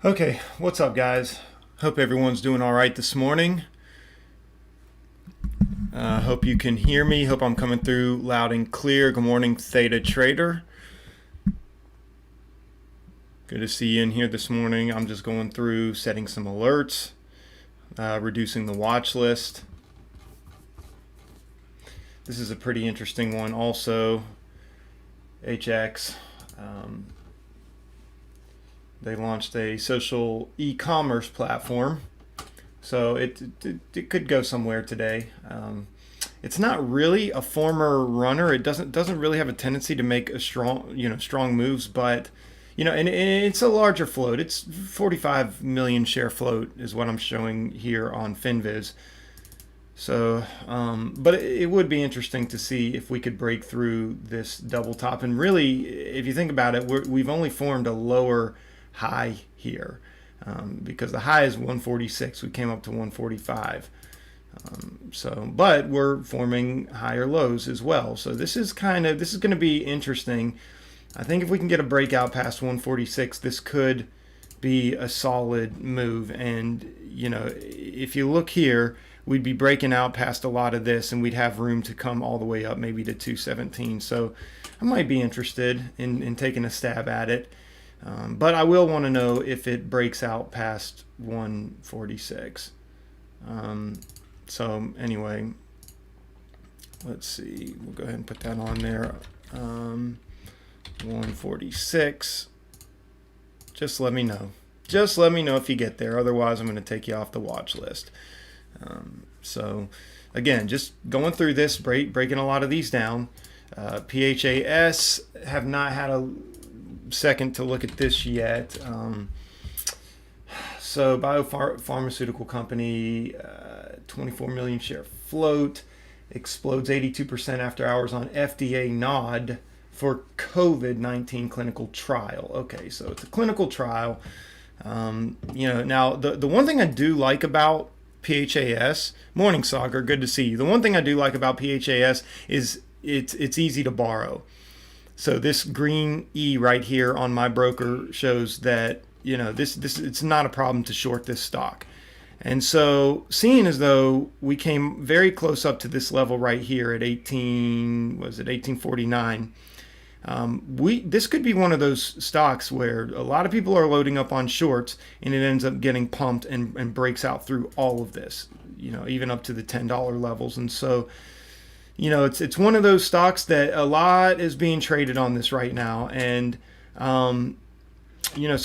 Okay, what's up, guys? Hope everyone's doing all right this morning. Hope you can hear me. Hope I'm coming through loud and clear. Good morning, Theta Trader. Good to see you in here this morning. I'm just going through setting some alerts, reducing the watch list. This is a pretty interesting one also. HX. They launched a social e-commerce platform, so it could go somewhere today. It's not really a former runner. It doesn't really have a tendency to make a strong moves, but and it's a larger float. It's 45 million share float is what I'm showing here on FinViz. So, but it would be interesting to see if we could break through this double top. And really, if you think about it, we've only formed a lower high here because the high is 146. We came up to 145. But we're forming higher lows as well. So this is going to be interesting. I think if we can get a breakout past 146, this could be a solid move. And if you look here, we'd be breaking out past a lot of this, and we'd have room to come all the way up maybe to 217. So I might be interested in taking a stab at it. But I will want to know if it breaks out past 146. So anyway, let's see. We'll go ahead and put that on there. 146. Just let me know. Just let me know if you get there. Otherwise, I'm going to take you off the watch list. So again, just going through this, breaking a lot of these down. PHAS have not had a second to look at this yet. So biopharmaceutical company, 24 million share float, explodes 82% after hours on FDA nod for COVID-19 clinical trial. Okay, so it's a clinical trial. Now the one thing I do like about PHAS, morning Sagar, good to see you. The one thing I do like about PHAS is it's easy to borrow. So this green E right here on my broker shows that this it's not a problem to short this stock. And so seeing as though we came very close up to this level right here at 1849, this could be one of those stocks where a lot of people are loading up on shorts, and it ends up getting pumped and breaks out through all of this, even up to the $10 levels. And so it's one of those stocks that a lot is being traded on this right now. And, so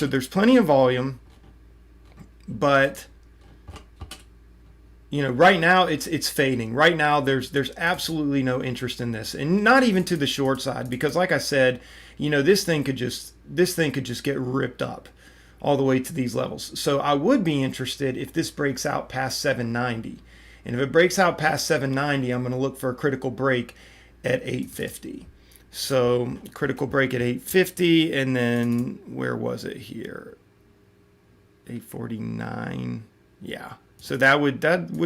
there's plenty of volume, but, right now it's fading. Right now there's absolutely no interest in this, and not even to the short side, because like I said, this thing could just get ripped up all the way to these levels. So I would be interested if this breaks out past 790. And if it breaks out past 790, I'm going to look for a critical break at 850. So critical break at 850, and then where was it here? 849. Yeah. So that would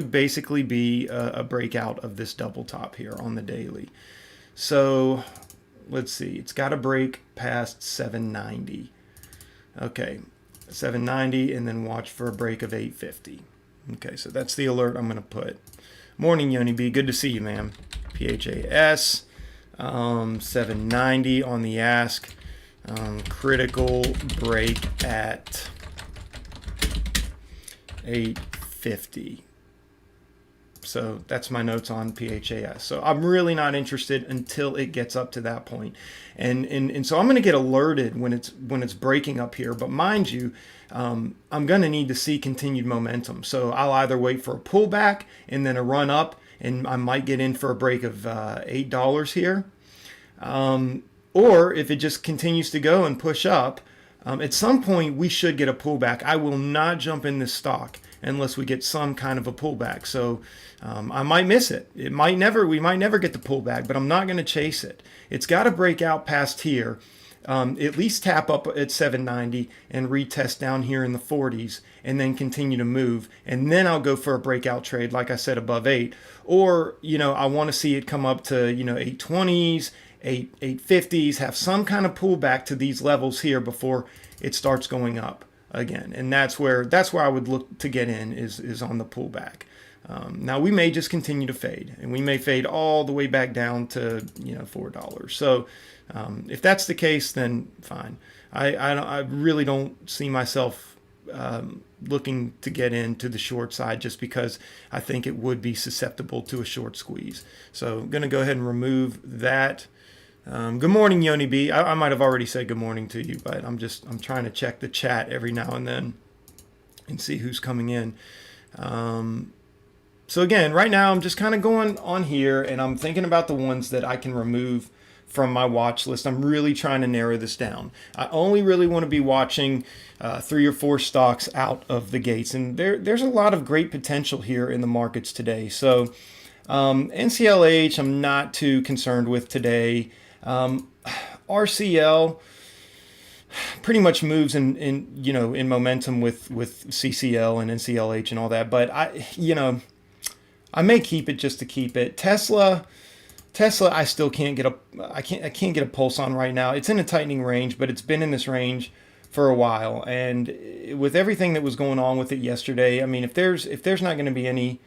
basically be a breakout of this double top here on the daily. So let's see. It's got to break past 790. Okay, 790, and then watch for a break of 850. Okay, so that's the alert I'm going to put. Morning, Yoni B. Good to see you, ma'am. PHAS, 790 on the ask. Critical break at 850. So that's my notes on PHAS. So I'm really not interested until it gets up to that point. And so I'm going to get alerted when it's breaking up here. But mind you, I'm going to need to see continued momentum. So I'll either wait for a pullback and then a run up, and I might get in for a break of $8 here. Or if it just continues to go and push up, at some point we should get a pullback. I will not jump in this stock unless we get some kind of a pullback. So I might miss it. We might never get the pullback, but I'm not going to chase it. It's got to break out past here, at least tap up at 790 and retest down here in the 40s, and then continue to move. And then I'll go for a breakout trade, like I said, above 8. Or, I want to see it come up to, 820s, 850s, have some kind of pullback to these levels here before it starts going up. again, and that's where I would look to get in is on the pullback. Now we may just continue to fade, and we may fade all the way back down to $4. So if that's the case, then fine. I really don't see myself looking to get into the short side just because I think it would be susceptible to a short squeeze. So I'm going to go ahead and remove that. Good morning, Yoni B. I might have already said good morning to you, but I'm trying to check the chat every now and then and see who's coming in. So again, right now I'm just kind of going on here and I'm thinking about the ones that I can remove from my watch list. I'm really trying to narrow this down. I only really want to be watching 3 or 4 stocks out of the gates, and there's a lot of great potential here in the markets today. So NCLH I'm not too concerned with today. RCL pretty much moves in momentum with CCL and NCLH and all that, but I may keep it just to keep it. Tesla, I still can't get I can't get a pulse on right now. It's in a tightening range, but it's been in this range for a while. And with everything that was going on with it yesterday, I mean, if there's not going to be any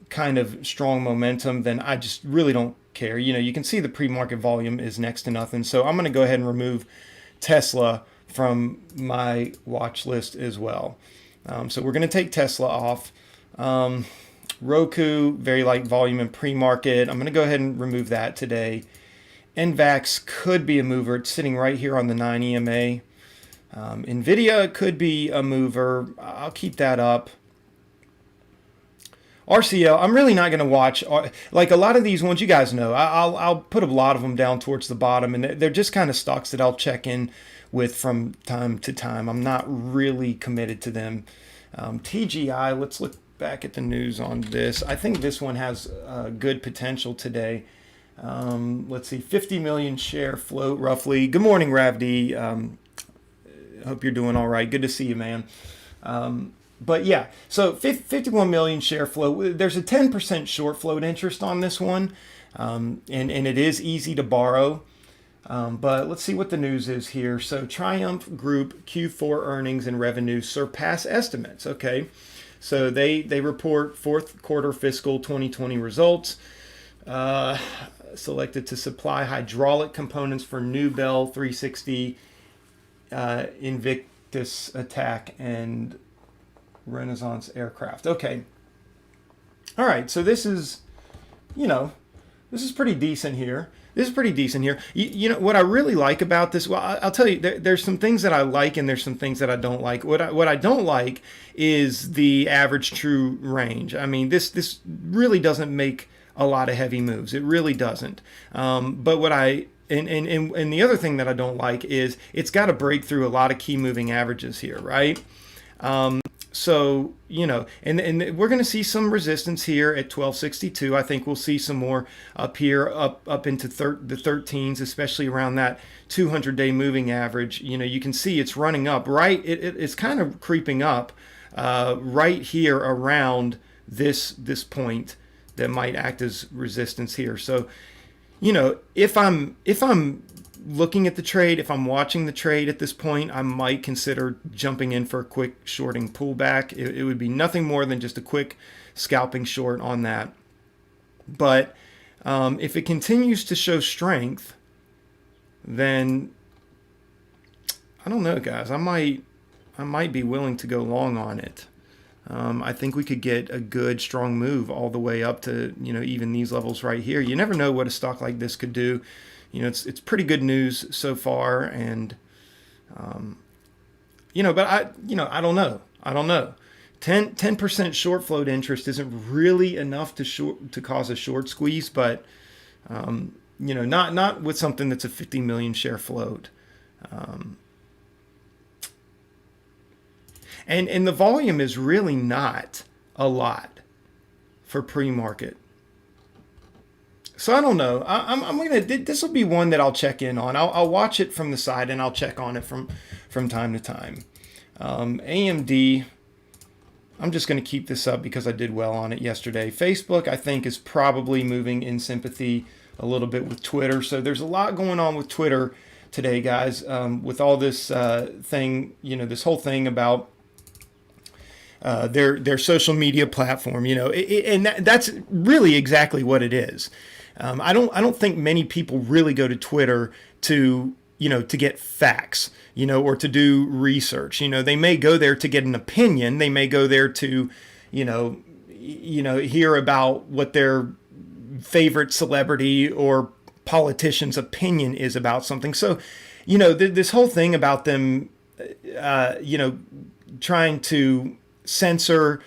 kind of strong momentum, then I just really don't care. You can see the pre-market volume is next to nothing. So I'm going to go ahead and remove Tesla from my watch list as well. So we're going to take Tesla off. Roku, very light volume and pre-market. I'm going to go ahead and remove that today. NVAX could be a mover. It's sitting right here on the 9 EMA. NVIDIA could be a mover. I'll keep that up. RCL, I'm really not going to watch. Like a lot of these ones, you guys know, I'll put a lot of them down towards the bottom, and they're just kind of stocks that I'll check in with from time to time. I'm not really committed to them. TGI, let's look back at the news on this. I think this one has good potential today. Let's see, 50 million share float roughly. Good morning, Ravd. Hope you're doing all right. Good to see you, man. But yeah, so 51 million share float. There's a 10% short float interest on this one, and it is easy to borrow. But let's see what the news is here. So Triumph Group Q4 earnings and revenue surpass estimates. Okay. So they report fourth quarter fiscal 2020 results. Selected to supply hydraulic components for new Bell 360, Invictus attack, and Renaissance aircraft. Okay. All right. So this is pretty decent here. You know what I really like about this? Well, I'll tell you, there's some things that I like and there's some things that I don't like. What I don't like is the average true range. I mean, this really doesn't make a lot of heavy moves. It really doesn't. But what and the other thing that I don't like is it's got to break through a lot of key moving averages here, right? So, and we're going to see some resistance here at 1262. I think we'll see some more up here, up into the 13s, especially around that 200-day moving average. You can see it's running up, right? It's kind of creeping up right here around this point that might act as resistance here. So, if I'm looking at the trade, if I'm watching the trade at this point, I might consider jumping in for a quick shorting pullback. It would be nothing more than just a quick scalping short on that. But if it continues to show strength, then I don't know, guys. I might be willing to go long on it. I think we could get a good strong move all the way up to even these levels right here. You never know what a stock like this could do. It's pretty good news so far, and but I don't know. 10% short float interest isn't really enough to cause a short squeeze, but not with something that's a 50 million share float. And the volume is really not a lot for pre-market. So I don't know. This will be one that I'll check in on. I'll watch it from the side and I'll check on it from time to time. AMD, I'm just going to keep this up because I did well on it yesterday. Facebook, I think, is probably moving in sympathy a little bit with Twitter. So there's a lot going on with Twitter today, guys, with all this thing, this whole thing about their social media platform, and that's really exactly what it is. I don't think many people really go to Twitter to get facts, or to do research. They may go there to get an opinion. They may go there to, hear about what their favorite celebrity or politician's opinion is about something. So, this whole thing about them, trying to censor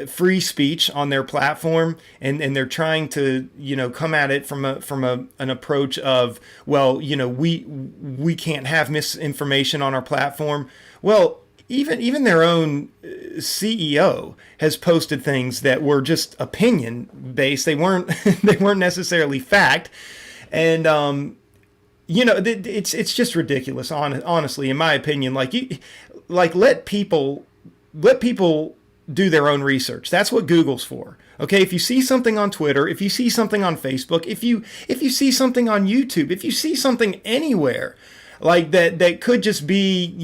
free speech on their platform, and they're trying to come at it from an approach of, well, we can't have misinformation on our platform. Well, even their own CEO has posted things that were just opinion based. They weren't they weren't necessarily fact, and it's just ridiculous. Honestly, in my opinion, let people do their own research. That's what Google's for. Okay, if you see something on Twitter, if you see something on Facebook, if you see something on YouTube, if you see something anywhere like that could just be,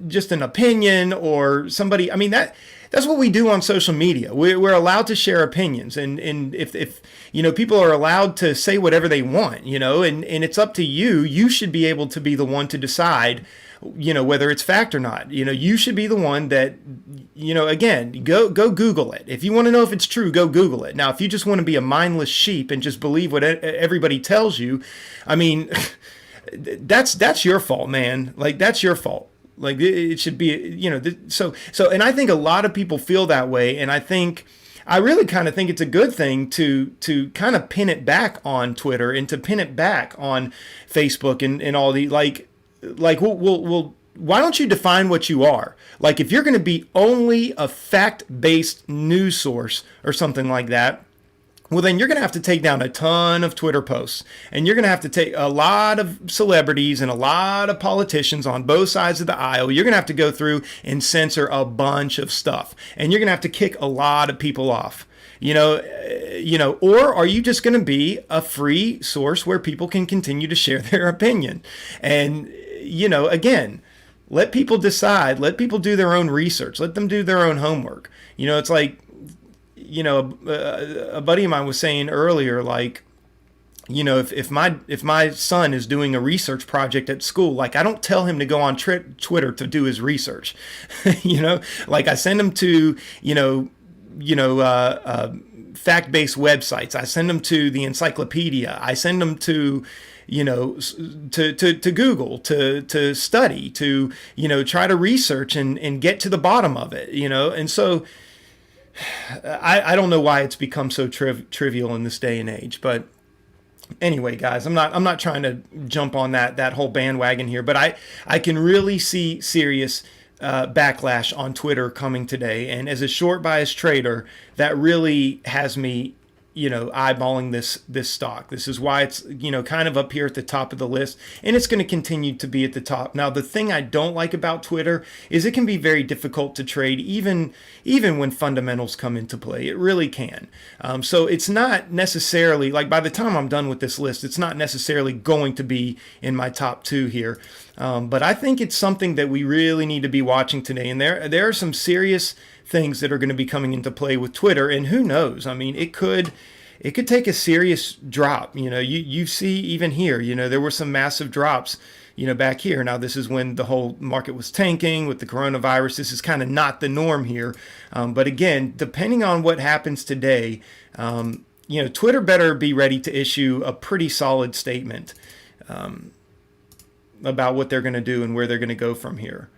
just an opinion or somebody. I mean, that's what we do on social media. We're allowed to share opinions, and if people are allowed to say whatever they want, and it's up to you. You should be able to be the one to decide, whether it's fact or not. You should be the one that, again, go Google it. If you want to know if it's true, go Google it. Now, if you just want to be a mindless sheep and just believe what everybody tells you, I mean, that's your fault, man. That's your fault. It should be, and I think a lot of people feel that way. And I really kind of think it's a good thing to kind of pin it back on Twitter and to pin it back on Facebook and all the, we'll why don't you define what you are? If you're going to be only a fact-based news source or something like that, well, then you're going to have to take down a ton of Twitter posts, and you're going to have to take a lot of celebrities and a lot of politicians on both sides of the aisle. You're going to have to go through and censor a bunch of stuff, and you're going to have to kick a lot of people off. Or are you just going to be a free source where people can continue to share their opinion? And, again, let people decide. Let people do their own research. Let them do their own homework. It's like, a buddy of mine was saying earlier, if my son is doing a research project at school, I don't tell him to go on Twitter to do his research. I send him to, fact-based websites. I send them to the encyclopedia. I send them to, to Google to study, to, try to research and get to the bottom of it, and so I don't know why it's become so trivial in this day and age. But anyway, guys, I'm not trying to jump on that whole bandwagon here, but I can really see serious backlash on Twitter coming today. And as a short bias trader, that really has me, eyeballing this stock. This is why it's, kind of up here at the top of the list, and it's going to continue to be at the top. Now, the thing I don't like about Twitter is it can be very difficult to trade, even when fundamentals come into play. It really can. So it's not necessarily, by the time I'm done with this list, it's not necessarily going to be in my top 2 here. But I think it's something that we really need to be watching today. And there are some serious things that are going to be coming into play with Twitter, and who knows? I mean, it could take a serious drop. You see even here, there were some massive drops, back here. Now, this is when the whole market was tanking with the coronavirus. This is kind of not the norm here. But again, depending on what happens today, Twitter better be ready to issue a pretty solid statement about what they're going to do and where they're going to go from here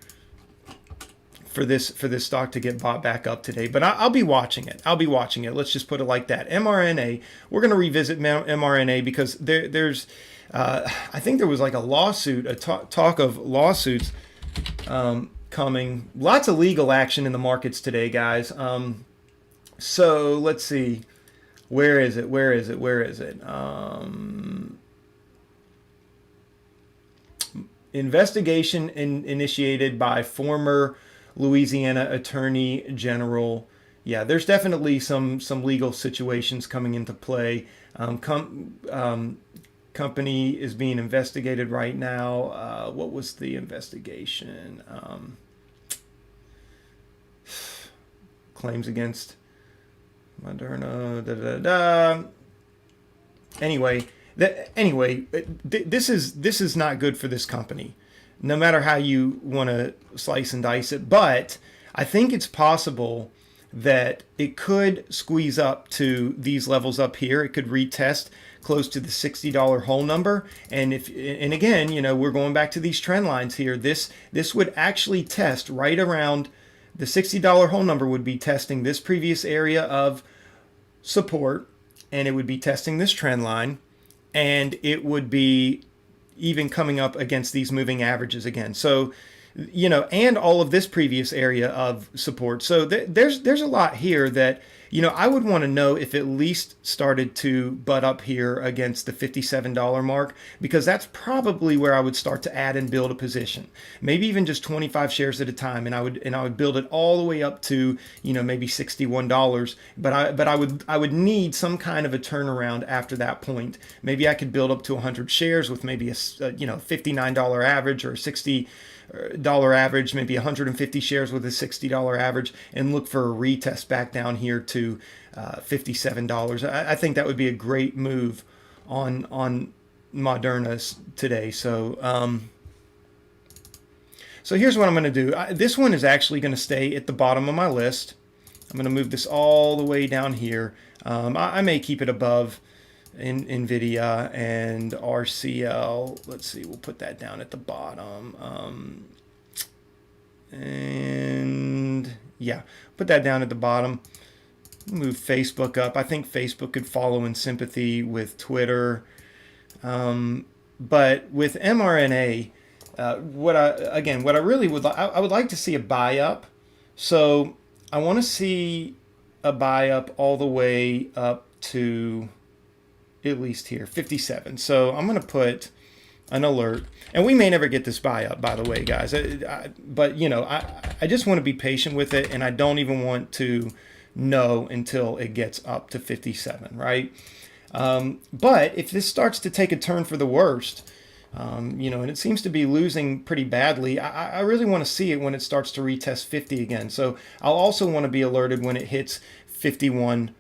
for this stock to get bought back up today. But I'll be watching it. Let's just put it like that. mRNA, we're going to revisit mRNA because there's I think there was a lawsuit, talk of lawsuits coming. Lots of legal action in the markets today, guys. So let's see. Where is it? Investigation initiated by former Louisiana Attorney General. Yeah, there's definitely some legal situations coming into play. company is being investigated right now. What was the investigation? Claims against Moderna. Da, da, da. Anyway, this is not good for this company, no matter how you want to slice and dice it. But I think it's possible that it could squeeze up to these levels up here. It could retest close to the $60 whole number. And again, we're going back to these trend lines here. This would actually test right around the $60 whole number, would be testing this previous area of support, and it would be testing this trend line, and it would be even coming up against these moving averages again. So, and all of this previous area of support. So there's a lot here that, I would want to know if at least started to butt up here against the $57 mark, because that's probably where I would start to add and build a position. Maybe even just 25 shares at a time, and I would build it all the way up to, maybe $61. But I would need some kind of a turnaround after that point. Maybe I could build up to 100 shares with maybe a $59 average, or a $60 average, maybe 150 shares with a $60 average, and look for a retest back down here to $57. I think that would be a great move on Moderna today. So so here's what I'm going to do. This one is actually going to stay at the bottom of my list. I'm going to move this all the way down here. I may keep it above in NVIDIA and RCL. Let's see, we'll put that down at the bottom. And yeah, put that down at the bottom. Move Facebook up. I think Facebook could follow in sympathy with Twitter. But with mRNA, what I really would I would like to see a buy up. So I want to see a buy up all the way up to at least here, 57. So I'm going to put an alert, and we may never get this buy up, by the way, guys. But I just want to be patient with it, and I don't even want to know until it gets up to 57, right? But if this starts to take a turn for the worst, and it seems to be losing pretty badly, I really want to see it when it starts to retest 50 again. So I'll also want to be alerted when it hits $51.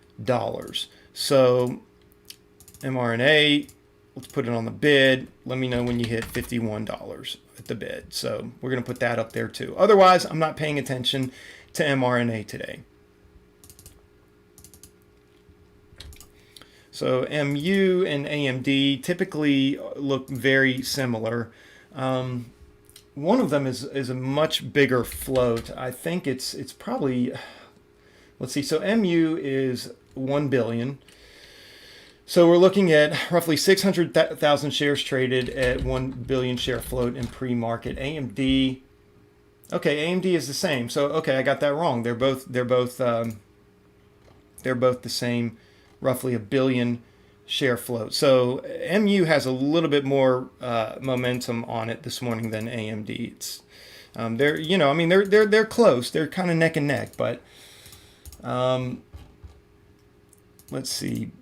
So mRNA, let's put it on the bid. Let me know when you hit $51 at the bid. So we're going to put that up there too. Otherwise, I'm not paying attention to mRNA today. So MU and AMD typically look very similar. One of them is a much bigger float. I think it's probably, let's see. So MU is 1 billion. So we're looking at roughly 600,000 shares traded at 1 billion share float in pre-market. AMD, okay, AMD is the same. So okay, I got that wrong. They're both the same, roughly a billion share float. So MU has a little bit more momentum on it this morning than AMD. It's they're close. They're kind of neck and neck, but let's see.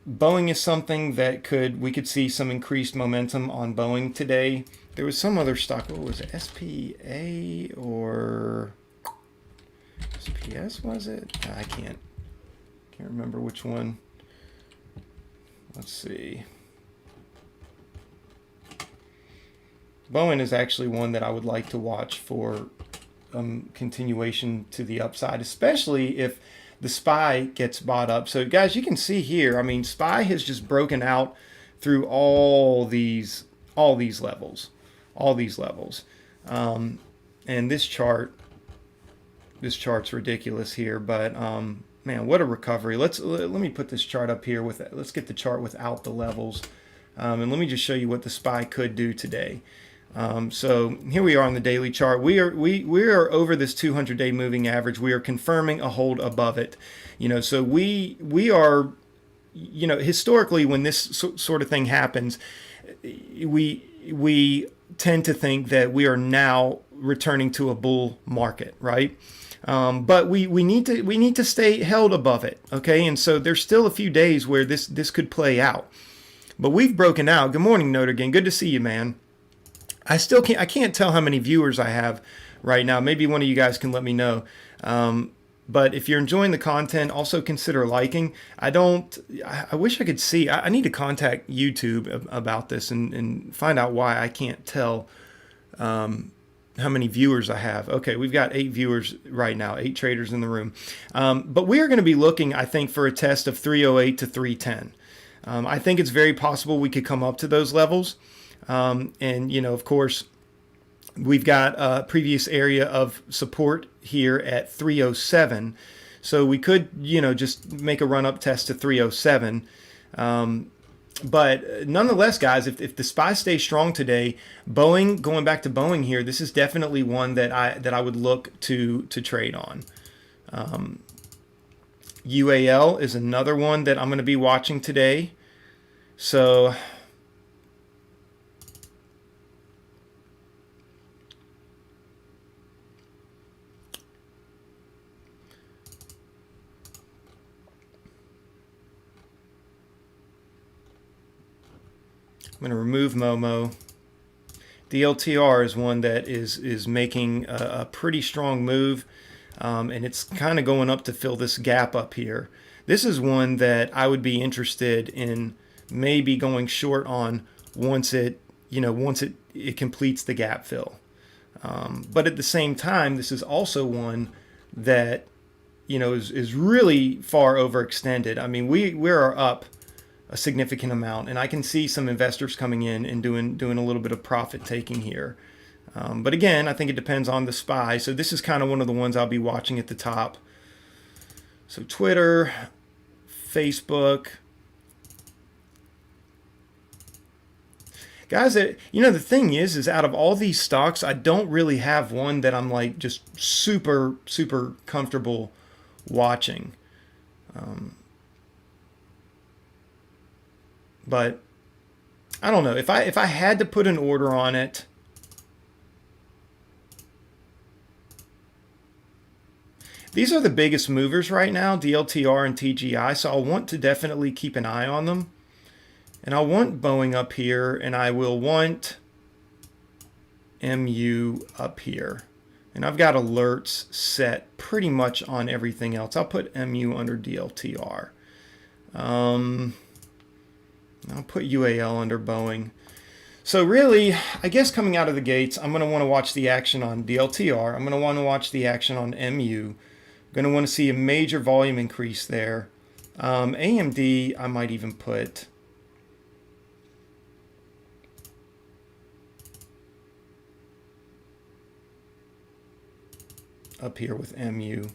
Boeing is something that we could see some increased momentum on Boeing today. There was some other stock. What was it? SPA or SPS was it? I can't remember which one. Let's see. Boeing is actually one that I would like to watch for continuation to the upside, especially if the SPY gets bought up. So guys, you can see here, SPY has just broken out through all these levels. And this chart's ridiculous here, but man, what a recovery. Let me put this chart up here let's get the chart without the levels. And let me just show you what the SPY could do today. So here we are on the daily chart. We are over this 200-day moving average. We are confirming a hold above it. So we are, historically when this sort of thing happens, we tend to think that we are now returning to a bull market, right? But we need to stay held above it, okay? And so there's still a few days where this could play out. But we've broken out. Good morning, Notre Dame. Good to see you, man. I can't tell how many viewers I have right now. Maybe one of you guys can let me know. But if you're enjoying the content, also consider liking. I wish I could see. I need to contact YouTube about this and find out why I can't tell how many viewers I have. Okay, we've got 8 viewers right now, 8 traders in the room. But we are going to be looking, I think, for a test of 308 to 310. I think it's very possible we could come up to those levels. And, you know, of course, we've got a previous area of support here at 307. So we could, you know, just make a run-up test to 307. But nonetheless, guys, if the SPY stays strong today, Boeing, going back to Boeing here, this is definitely one that I would look to trade on. UAL is another one that I'm going to be watching today. So I'm going to remove Momo. DLTR is one that is making a pretty strong move, and it's kind of going up to fill this gap up here. This is one that I would be interested in maybe going short on once it completes the gap fill. But at the same time, this is also one that, you know, is really far overextended. I mean, we are up a significant amount, and I can see some investors coming in and doing a little bit of profit taking here. But again, I think it depends on the SPY. So this is kind of one of the ones I'll be watching at the top. So Twitter, Facebook. Guys, you know, the thing is out of all these stocks, I don't really have one that I'm like just super comfortable watching. But I don't know, if I had to put an order on it, these are the biggest movers right now, DLTR and TGI, so I'll want to definitely keep an eye on them. And I'll want Boeing up here, and I will want MU up here. And I've got alerts set pretty much on everything else. I'll put MU under DLTR. I'll put UAL under Boeing. So really, I guess coming out of the gates, I'm going to want to watch the action on DLTR. I'm going to want to watch the action on MU. I'm going to want to see a major volume increase there. AMD, I might even put up here with MU.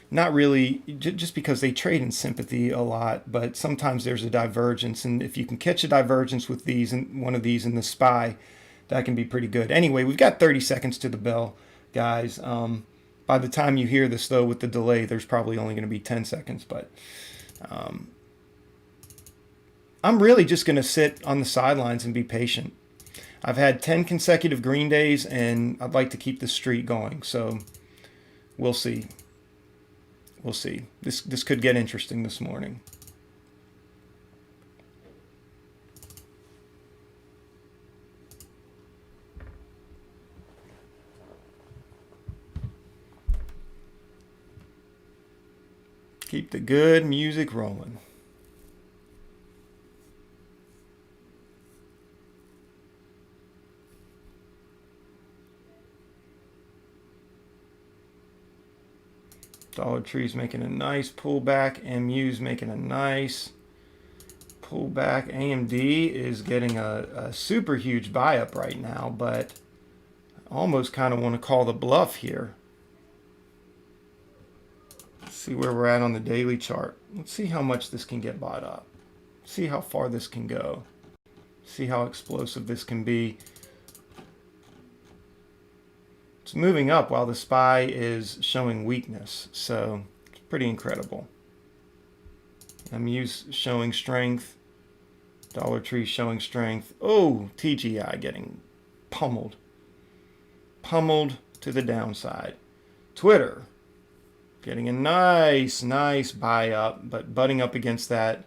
Not really, just because they trade in sympathy a lot, but sometimes there's a divergence, and if you can catch a divergence with these and one of these in the SPY, that can be pretty good. Anyway, we've got 30 seconds to the bell, guys. By the time you hear this, though, with the delay, there's probably only going to be 10 seconds, but I'm really just going to sit on the sidelines and be patient. I've had 10 consecutive green days, and I'd like to keep the streak going, so we'll see. We'll see. This could get interesting this morning. Keep the good music rolling. Dollar Tree's making a nice pullback. MU's making a nice pullback. AMD is getting a super huge buy up right now, but I almost kind of want to call the bluff here. Let's see where we're at on the daily chart. Let's see how much this can get bought up. See how far this can go. See how explosive this can be. It's moving up while the SPY is showing weakness, so it's pretty incredible. MU's showing strength. Dollar Tree showing strength. Oh, TGI getting pummeled. Pummeled to the downside. Twitter getting a nice buy up, but butting up against that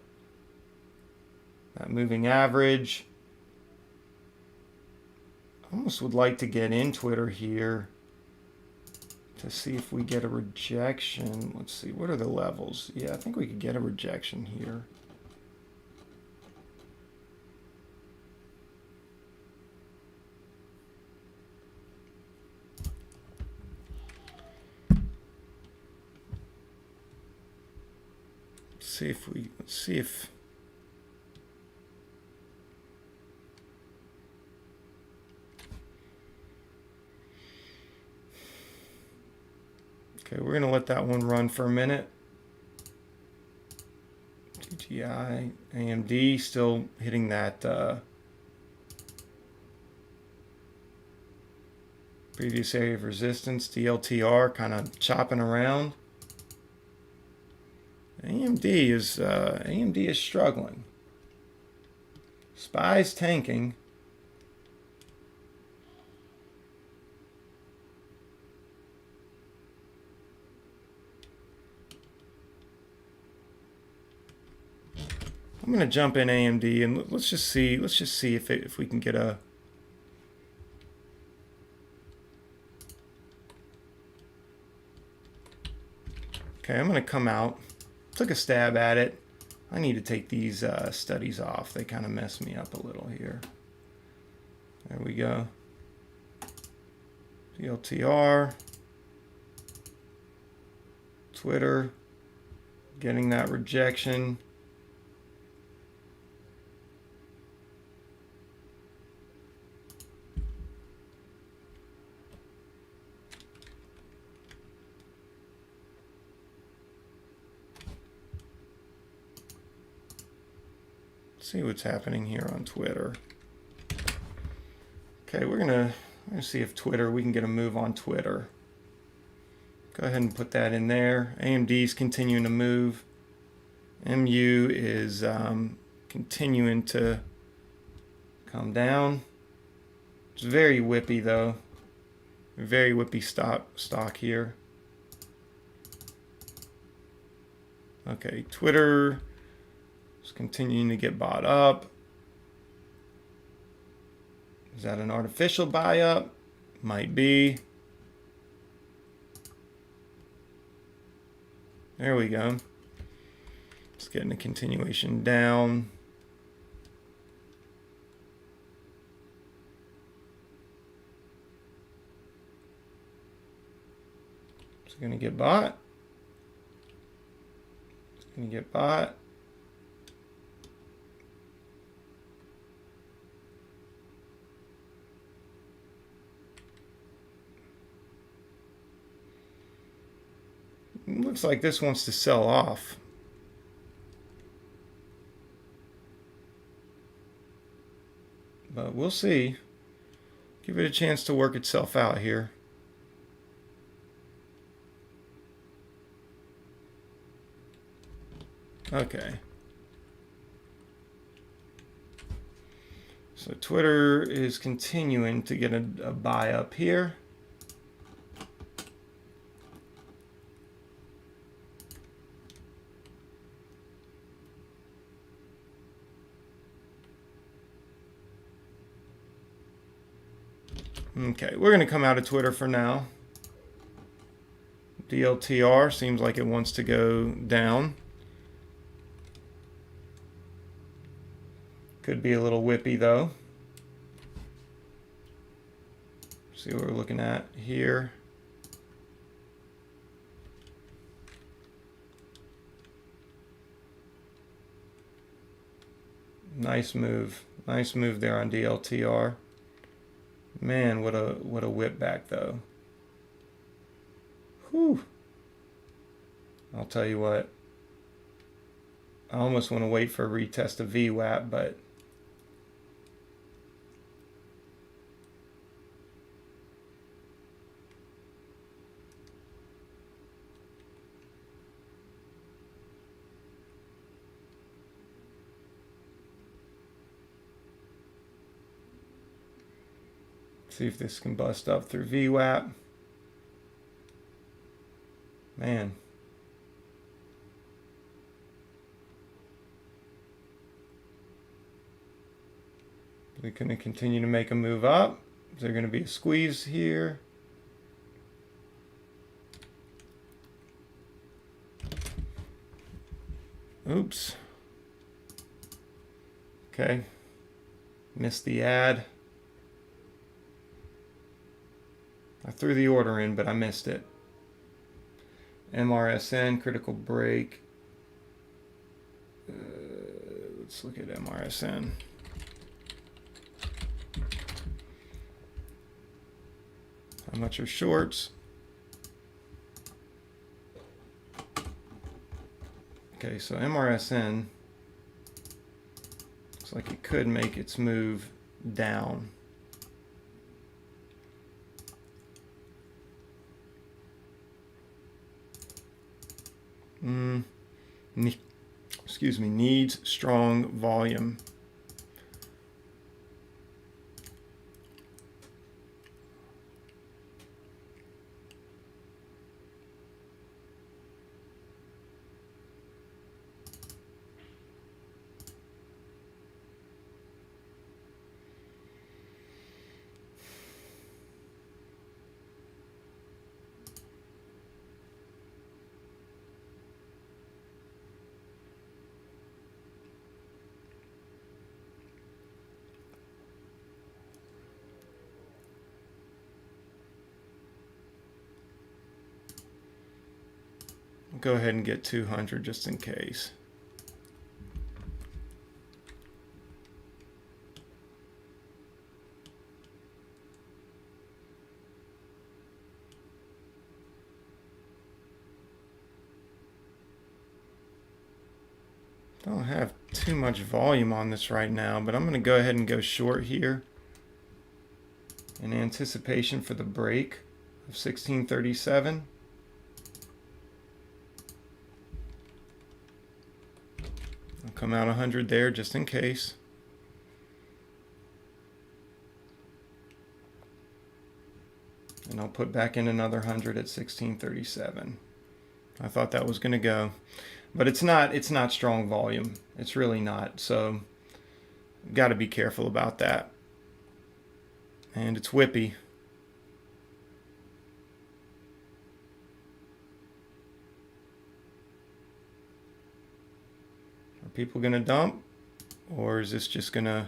That moving average. Almost would like to get in Twitter here to see if we get a rejection. Let's see, what are the levels? Yeah, I think we could get a rejection here. Let's see if okay, we're going to let that one run for a minute. TGI, AMD still hitting that previous area of resistance. DLTR kind of chopping around. AMD is struggling. SPY's tanking. I'm going to jump in AMD and let's just see if we can get a Okay, I'm going to come out. Took a stab at it. I need to take these studies off. They kind of mess me up a little here. There we go. DLTR. Twitter. Getting that rejection. See what's happening here on Twitter. Okay, we're gonna see if we can get a move on Twitter. Go ahead and put that in there. AMD's continuing to move. MU is continuing to come down. It's very whippy though. Very whippy stock here. Okay, Twitter is continuing to get bought up. Is that an artificial buy up? Might be. There we go. It's getting a continuation down. It's going to get bought. It's going to get bought. It looks like this wants to sell off. But we'll see. Give it a chance to work itself out here. Okay. So Twitter is continuing to get a buy up here. Okay, we're going to come out of Twitter for now. DLTR seems like it wants to go down. Could be a little whippy though. See what we're looking at here. Nice move. Nice move there on DLTR. Man, what a whip back though. Whew. I'll tell you what. I almost want to wait for a retest of VWAP, but see if this can bust up through VWAP. Man. They're going to continue to make a move up. Is there going to be a squeeze here? Oops. Okay. Missed the ad. I threw the order in, but I missed it. MRSN, critical break. Let's look at MRSN. How much are shorts? Okay, so MRSN looks like it could make its move down. Excuse me, needs strong volume. Go ahead and get 200 just in case. Don't have too much volume on this right now, but I'm going to go ahead and go short here in anticipation for the break of 1637. I'll come out 100 there just in case. And I'll put back in another 100 at 1637. I thought that was going to go. But it's not strong volume. It's really not. So got to be careful about that. And it's whippy. Are people going to dump? Or is this just going to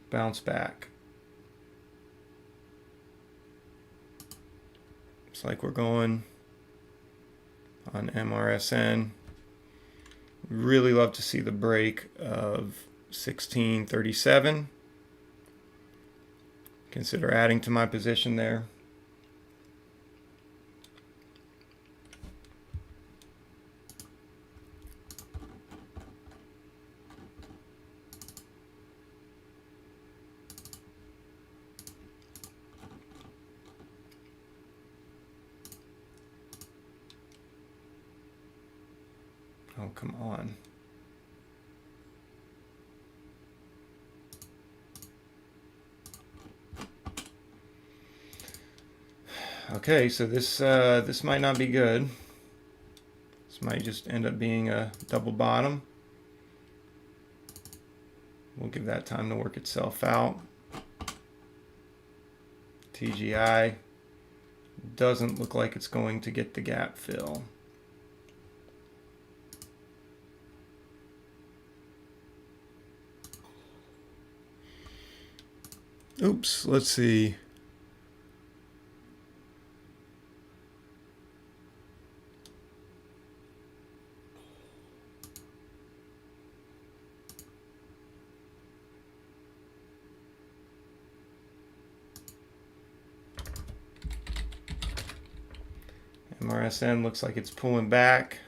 bounce back? It's like we're going on MRSN. Really love to see the break of 1637. Consider adding to my position there. Oh, come on. Okay, so this might not be good. This might just end up being a double bottom. We'll give that time to work itself out. TGI doesn't look like it's going to get the gap fill. Oops, let's see. MRSN looks like it's pulling back.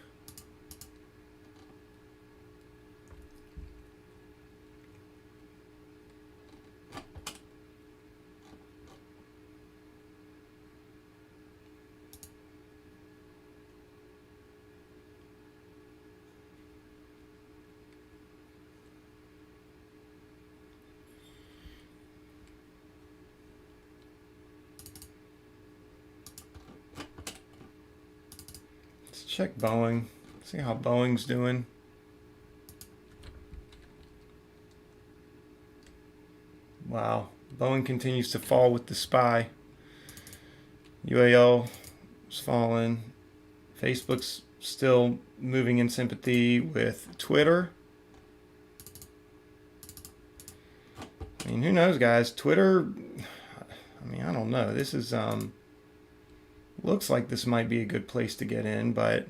Check Boeing, see how Boeing's doing. Wow. Boeing continues to fall with the SPY. UAL is falling. Facebook's still moving in sympathy with Twitter. I mean, who knows, guys? Twitter, I mean, I don't know. This is, looks like this might be a good place to get in, but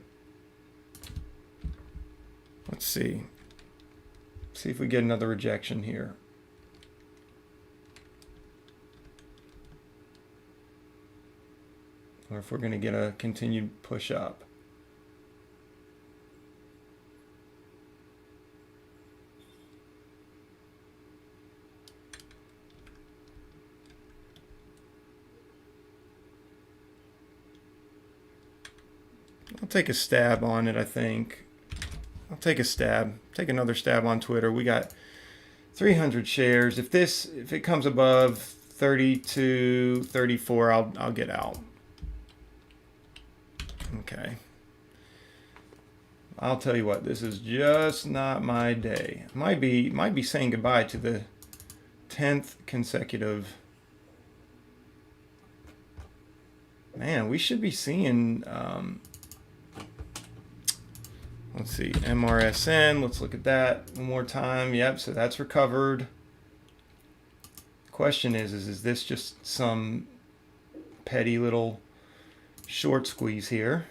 let's see. See if we get another rejection here. Or if we're going to get a continued push up. I'll take a stab on it, I think. I'll take a stab. Take another stab on Twitter. We got 300 shares. If it comes above 32, 34, I'll get out. Okay. I'll tell you what, this is just not my day. Might be saying goodbye to the 10th consecutive. Man, we should be seeing let's see, MRSN, let's look at that one more time. Yep, so that's recovered. Question is this just some petty little short squeeze here?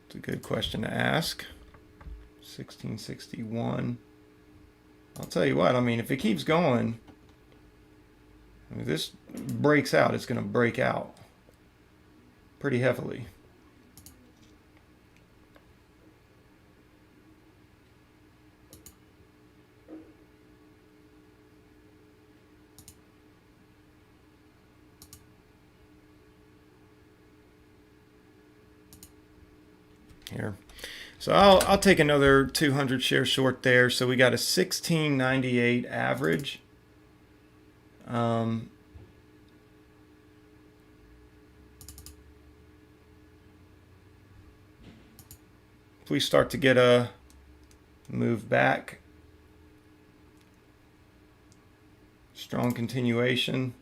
It's a good question to ask. 1661. I'll tell you what, I mean, if it keeps going, if this breaks out, it's going to break out pretty heavily. Here. So I'll take another 200 share short there. So we got a 1698 average. If we start to get a move back, strong continuation,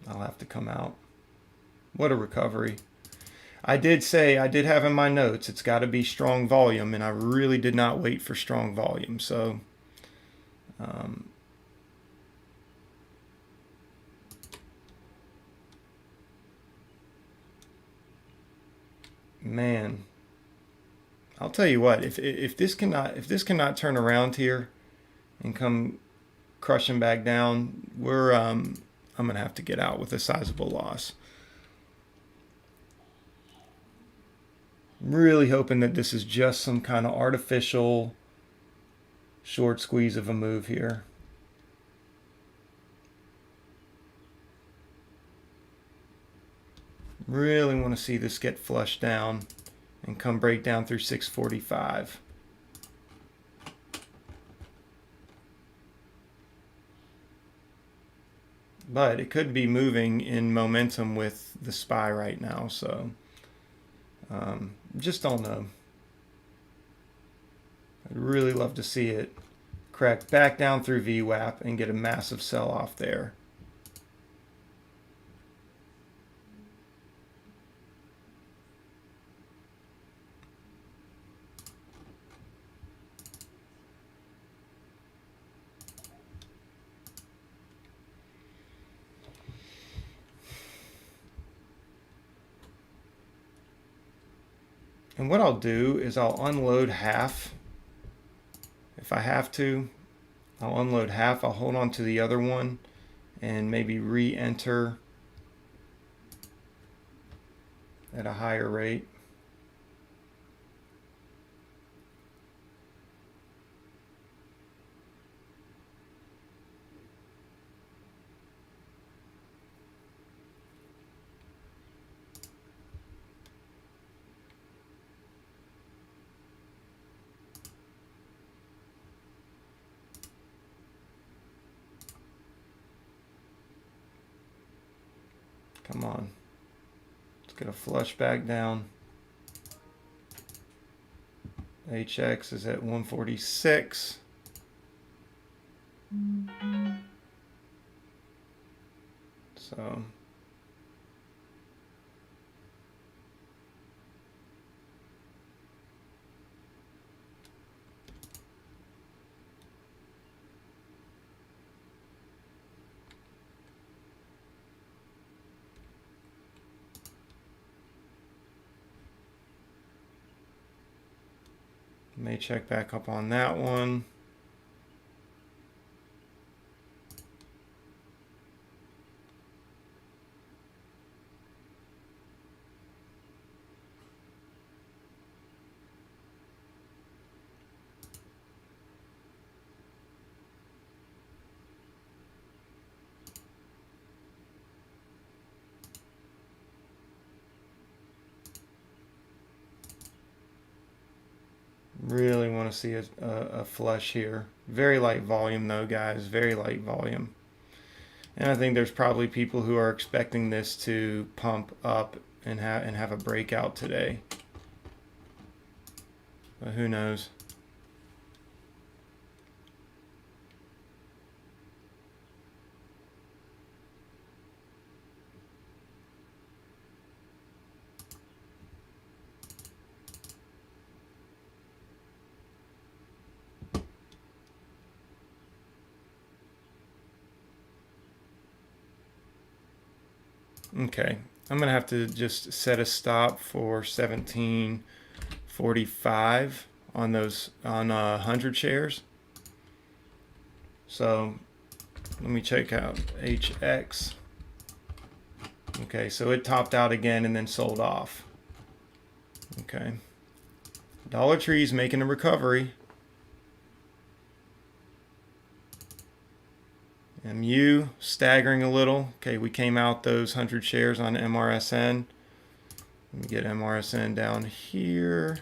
I'll have to come out. What a recovery. I did have in my notes, it's got to be strong volume, and I really did not wait for strong volume. So, man, I'll tell you what, if this cannot turn around here and come crushing back down, I'm gonna have to get out with a sizable loss. I'm really hoping that this is just some kind of artificial short squeeze of a move here. Really want to see this get flushed down and come break down through 645. But it could be moving in momentum with the SPY right now, so just don't know. I'd really love to see it crack back down through VWAP and get a massive sell-off there. And what I'll do is I'll unload half. If I have to, I'll unload half. I'll hold on to the other one and maybe re-enter at a higher rate. Come on. Let's get a flush back down. HX is at 146. So may check back up on that one. Really want to see a flush here. Very light volume though, guys. Very light volume. And I think there's probably people who are expecting this to pump up and have a breakout today. But who knows? Okay, I'm gonna have to just set a stop for 17.45 on those 100 shares. So let me check out HX. Okay, so it topped out again and then sold off. Okay, Dollar Tree's making a recovery. MU staggering a little. Okay, we came out those 100 shares on MRSN. Let me get MRSN down here.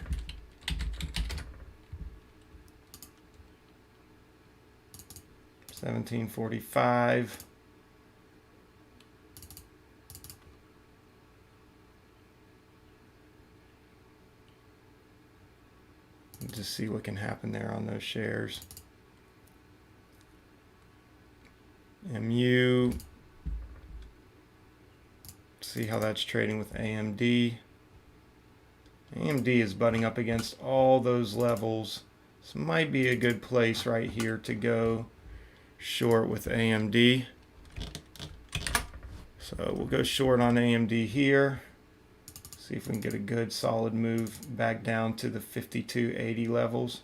$17.45. Just see what can happen there on those shares. MU, see how that's trading with AMD. AMD is butting up against all those levels. This might be a good place right here to go short with AMD. So we'll go short on AMD here. See if we can get a good solid move back down to the 52.80 levels.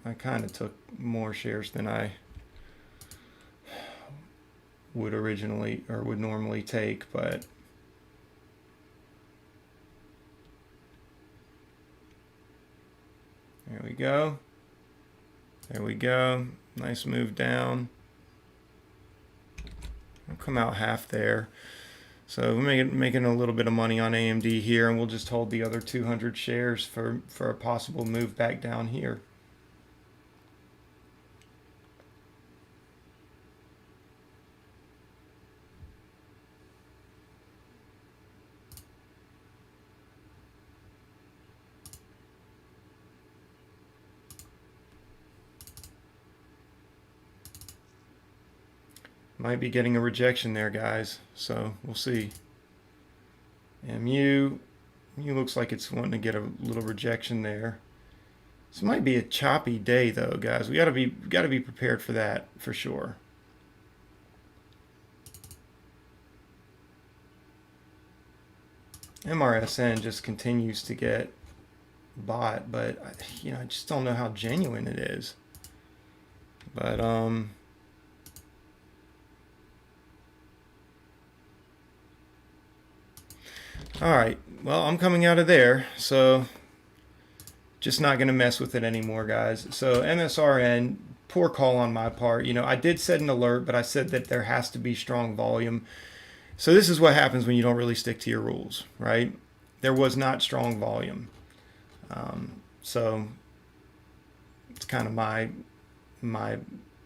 I kind of took more shares than I would originally or would normally take, but there we go. There we go. Nice move down. I'll come out half there. So we're making a little bit of money on AMD here, and we'll just hold the other 200 shares for a possible move back down here. Might be getting a rejection there, guys. So we'll see. MU looks like it's wanting to get a little rejection there. This might be a choppy day, though, guys. We gotta be prepared for that for sure. MRSN just continues to get bought, but I just don't know how genuine it is. But all right, well, I'm coming out of there, so just not going to mess with it anymore, guys. So MSRN, poor call on my part. I did set an alert, but I said that there has to be strong volume. So this is what happens when you don't really stick to your rules, right? There was not strong volume. So it's kind of my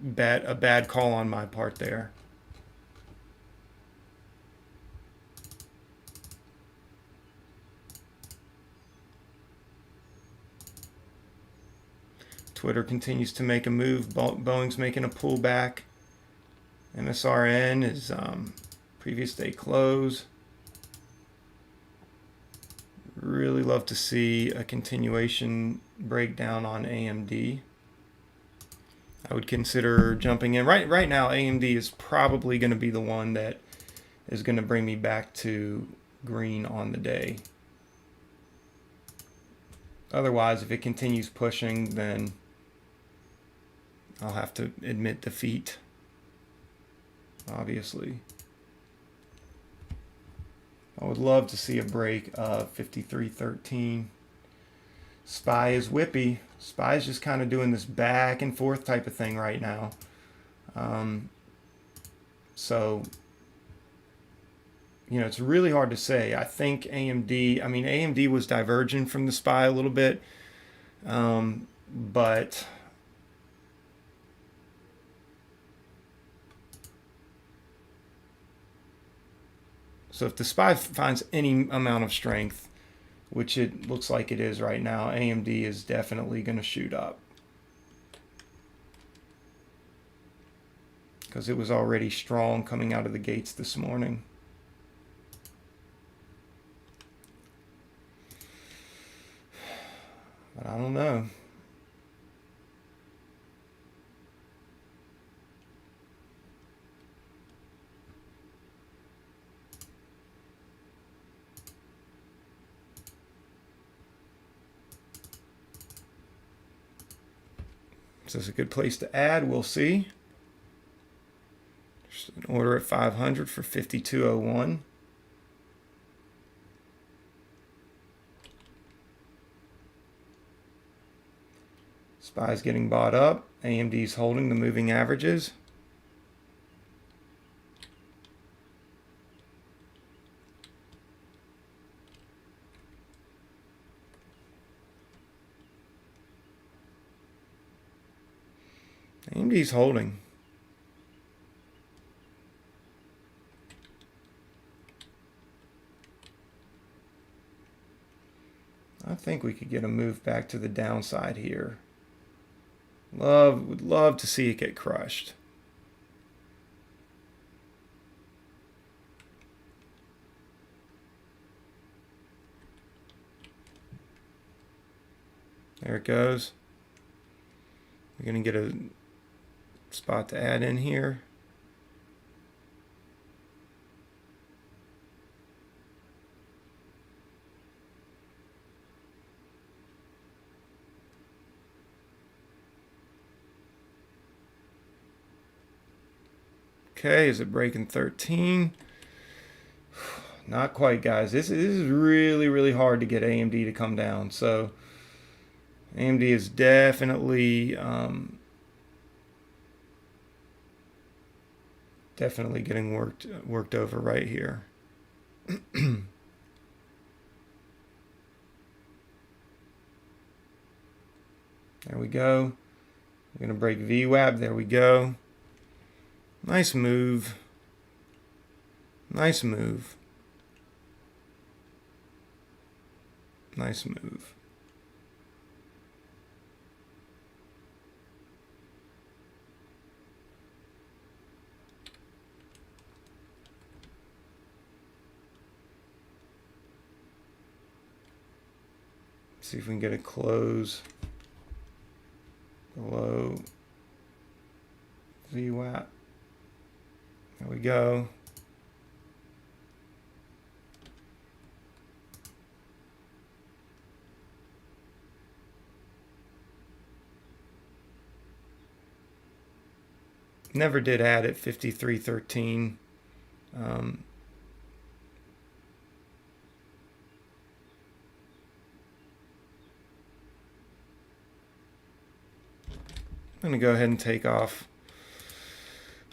a bad call on my part there. Twitter continues to make a move. Boeing's making a pullback. MSRN is previous day close. Really love to see a continuation breakdown on AMD. I would consider jumping in. Right now, AMD is probably going to be the one that is going to bring me back to green on the day. Otherwise, if it continues pushing, then I'll have to admit defeat, obviously. I would love to see a break of 53.13. SPY is whippy. SPY is just kind of doing this back and forth type of thing right now. So, you know, it's really hard to say. I think AMD was diverging from the SPY a little bit, but so if the SPY finds any amount of strength, which it looks like it is right now, AMD is definitely going to shoot up, because it was already strong coming out of the gates this morning. But I don't know. Is this a good place to add? We'll see. There's an order at 500 for 52.01. SPY's getting bought up. AMD's holding the moving averages. AMD's holding. I think we could get a move back to the downside here. Would love to see it get crushed. There it goes. We're going to get a spot to add in here. Okay, is it breaking 13? Not quite, guys. This is really, really hard to get AMD to come down. So AMD is definitely definitely getting worked over right here. There we go. We're going to break VWAP. There we go. Nice move. Nice move. Nice move. See if we can get a close below VWAP. There we go. Never did add at 53.13. I'm going to go ahead and take off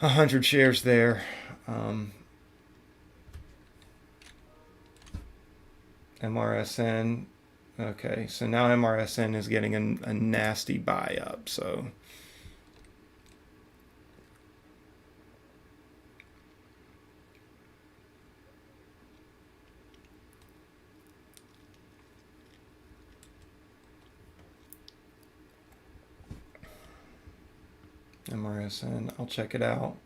100 shares there. MRSN. Okay, so now MRSN is getting a nasty buy up. So MRSN. I'll check it out.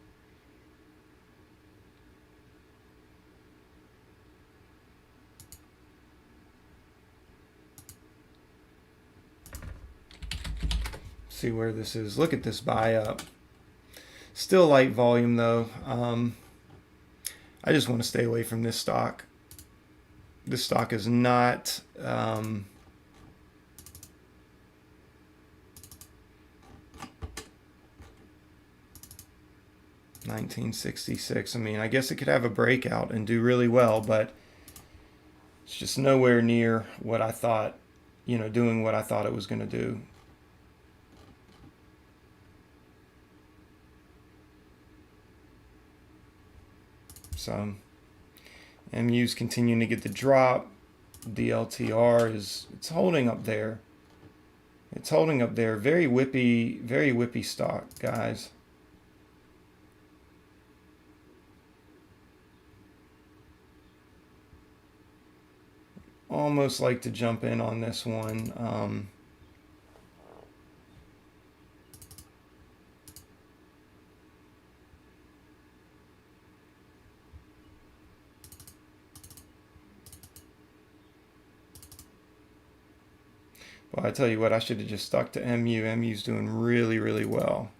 See where this is. Look at this buy up. Still light volume though. I just want to stay away from this stock. This stock is not 1966. I mean, I guess it could have a breakout and do really well, but it's just nowhere near what I thought, doing what I thought it was going to do. So MU's continuing to get the drop. DLTR it's holding up there. It's holding up there. Very whippy stock, guys. Almost like to jump in on this one. Well, I tell you what, I should have just stuck to MU. MU's doing really, really well.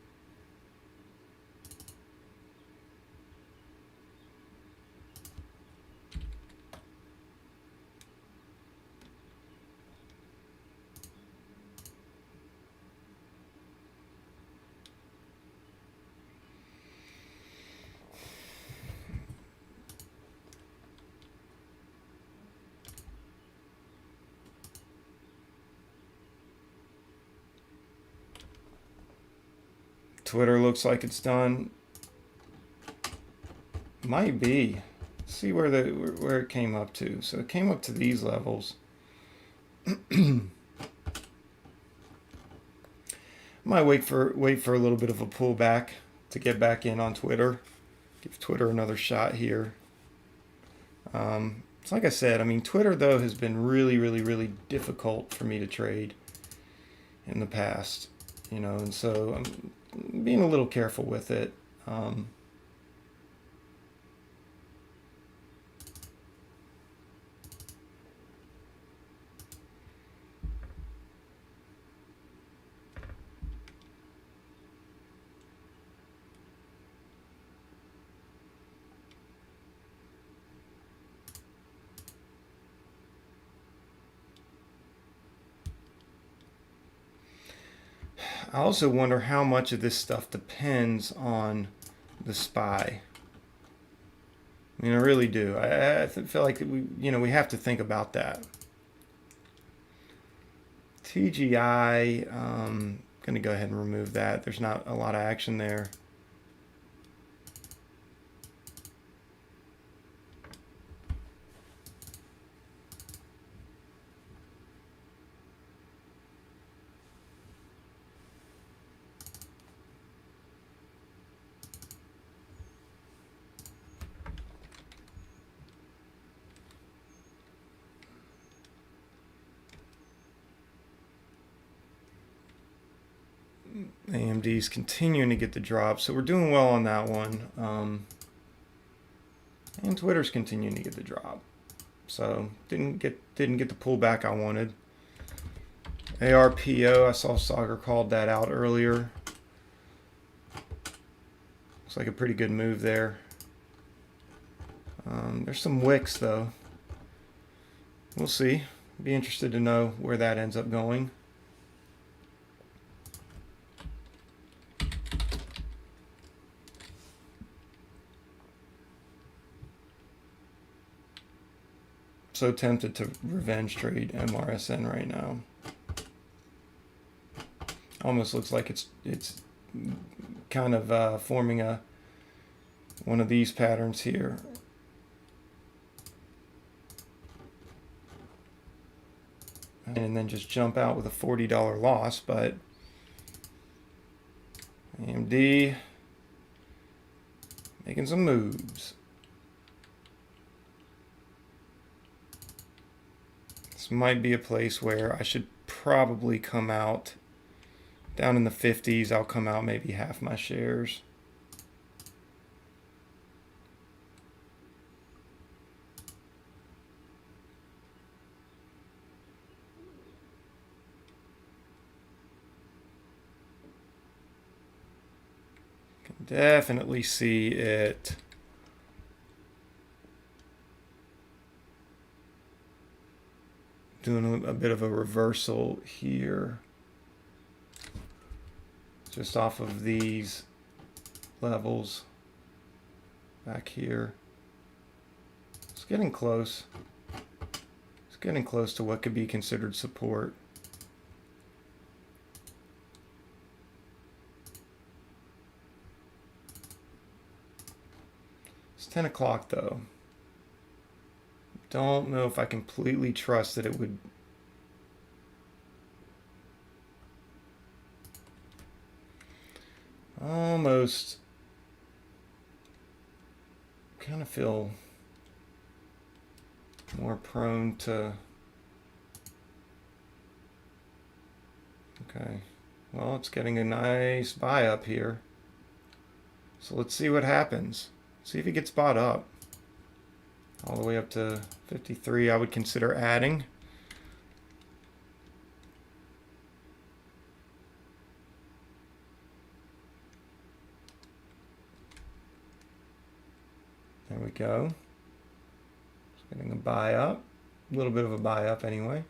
Twitter looks like it's done. Might be. See where it came up to. So it came up to these levels. Might wait for a little bit of a pullback to get back in on Twitter. Give Twitter another shot here. So like I said, I mean, Twitter though has been really, really, really difficult for me to trade in the past, and so I'm being a little careful with it. I also wonder how much of this stuff depends on the SPY. I mean, I really do. I feel like we have to think about that. TGI, I'm going to go ahead and remove that. There's not a lot of action there. AMD's continuing to get the drop, so we're doing well on that one. And Twitter's continuing to get the drop, so didn't get the pullback I wanted. ARPO, I saw Sagar called that out earlier. Looks like a pretty good move there. There's some wicks though. We'll see. Be interested to know where that ends up going. So tempted to revenge trade MRSN right now. Almost looks like it's kind of forming one of these patterns here. And then just jump out with a $40 loss, but AMD making some moves. This might be a place where I should probably come out Down in the 50s, I'll come out maybe half my shares. Can definitely see it doing a bit of a reversal here. Just off of these levels back here. It's getting close. It's getting close to what could be considered support. It's 10 o'clock though. Don't know if I completely trust that it would almost kind of feel more prone to. Okay, well, it's getting a nice buy up here, so let's see what happens. See if it gets bought up all the way up to 53. I would consider adding. There we go. It's getting a buy up, a little bit of a buy up anyway.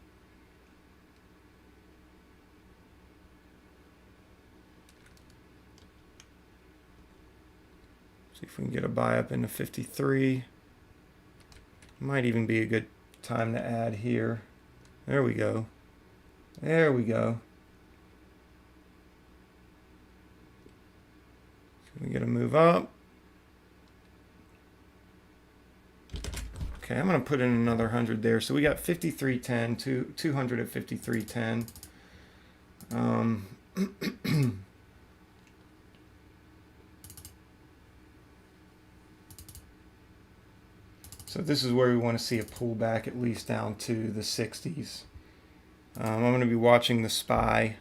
See if we can get a buy up into 53. Might even be a good time to add here. There we go. There we go. So we get a move up. Okay, I'm going to put in another 100 there. So we got 53.10, 200 at 53.10. So this is where we want to see a pullback at least down to the 60s. I'm going to be watching the SPY.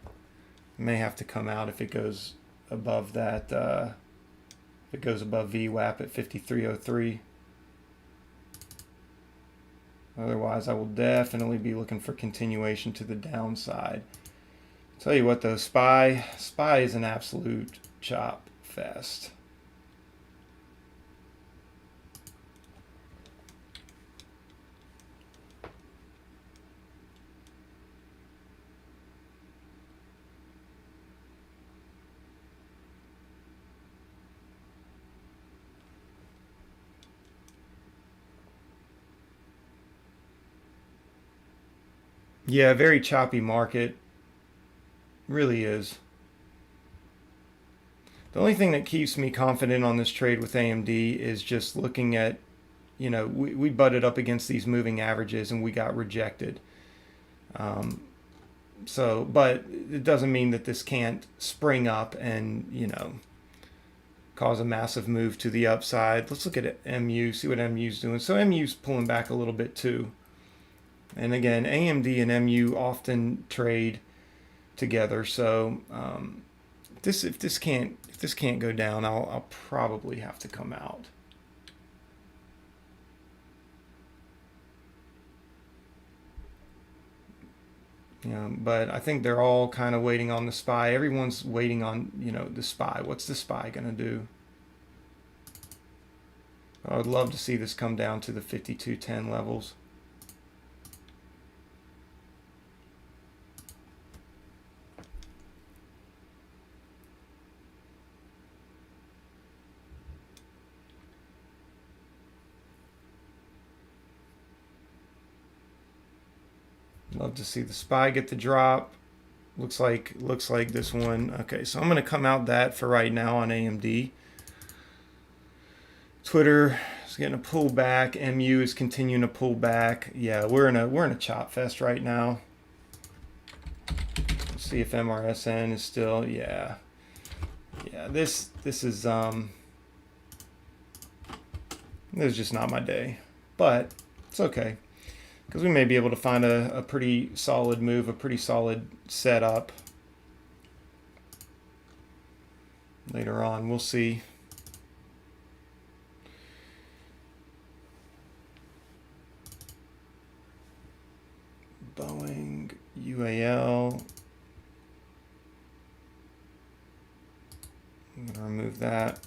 It may have to come out if it goes above that. If it goes above VWAP at 53.03. Otherwise, I will definitely be looking for continuation to the downside. Tell you what though, SPY is an absolute chop fest. Yeah, very choppy market. Really is. The only thing that keeps me confident on this trade with AMD is just looking at, you know, we butted up against these moving averages and we got rejected. But it doesn't mean that this can't spring up and, you know, cause a massive move to the upside. Let's look at MU, see what MU's doing. So MU's pulling back a little bit too. And again, AMD and MU often trade together. So if this can't go down, I'll probably have to come out. But I think they're all kind of waiting on the SPY. Everyone's waiting on, you know, the SPY. What's the SPY going to do? I would love to see this come down to the 52.10 levels. Love to see the SPY get the drop. Looks like this one. Okay, so I'm going to come out that for right now on AMD. Twitter is getting a pullback. MU is continuing to pull back. Yeah, we're in a chop fest right now. Let's see if MRSN is still. Yeah. This is this is just not my day, but it's okay. Because we may be able to find a pretty solid move, a pretty solid setup. later on. We'll see. Boeing, UAL. I'm going to remove that.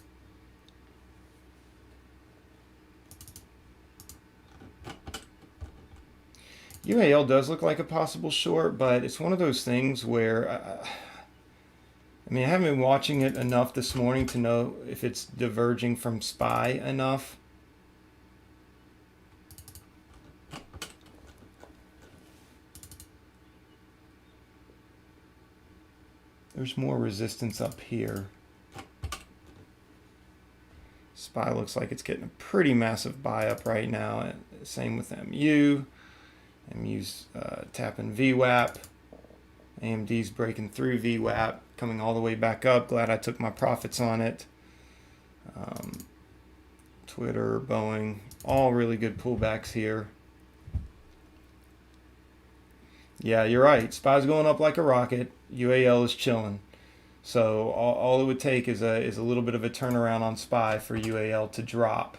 UAL does look like a possible short, but it's one of those things where, I mean, I haven't been watching it enough this morning to know if it's diverging from SPY enough. There's more resistance up here. SPY looks like it's getting a pretty massive buy up right now. Same with MU. MU's tapping VWAP. AMD's breaking through VWAP, coming all the way back up. Glad I took my profits on it. Twitter, Boeing, all really good pullbacks here. Yeah, you're right. SPY's going up like a rocket. UAL is chilling. So all it would take is a little bit of a turnaround on SPY for UAL to drop.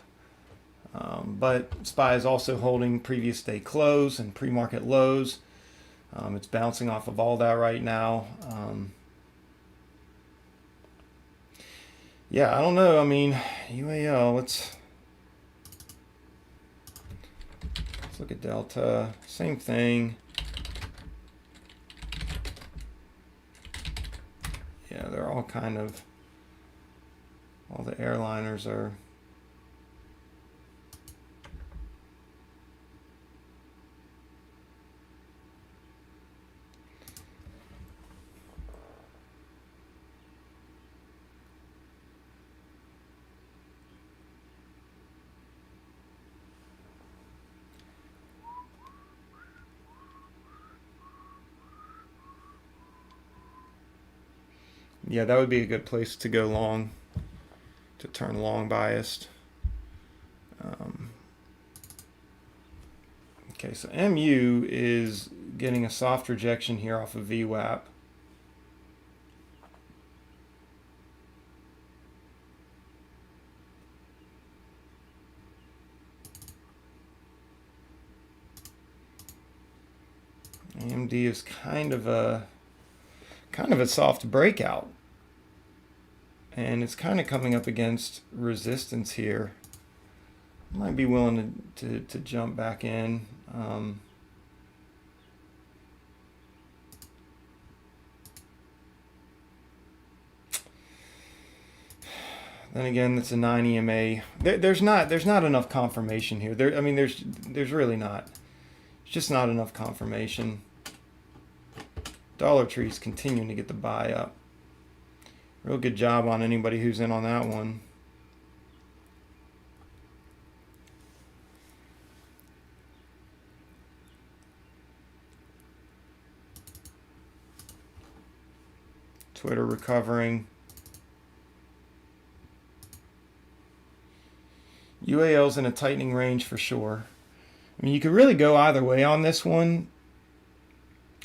But SPY is also holding previous day close and pre-market lows. It's bouncing off of all that right now. Yeah, I don't know. I mean, UAL, let's look at Delta. Same thing. Yeah, they're all kind of, all the airliners are. Yeah, that would be a good place to go long, to turn long biased. Okay, so MU is getting a soft rejection here off of VWAP. AMD is kind of a soft breakout. And it's kind of coming up against resistance here. Might be willing to jump back in. Then again, it's a 9 EMA. There's not enough confirmation here. I mean, there's really not. It's just not enough confirmation. Dollar Tree's continuing to get the buy up. Real good job on anybody who's in on that one. Twitter recovering. UAL's in a tightening range for sure. I mean, you could really go either way on this one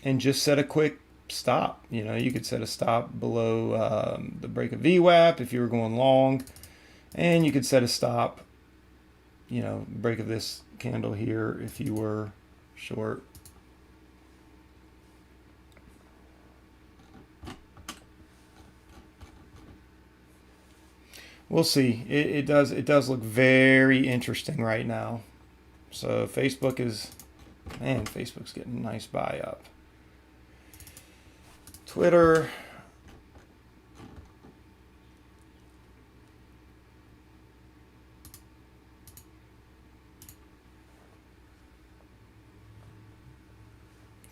and just set a quick stop. You know, you could set a stop below the break of VWAP if you were going long, and you could set a stop, you know, break of this candle here if you were short. We'll see. It does look very interesting right now. So Facebook's getting a nice buy up. Twitter.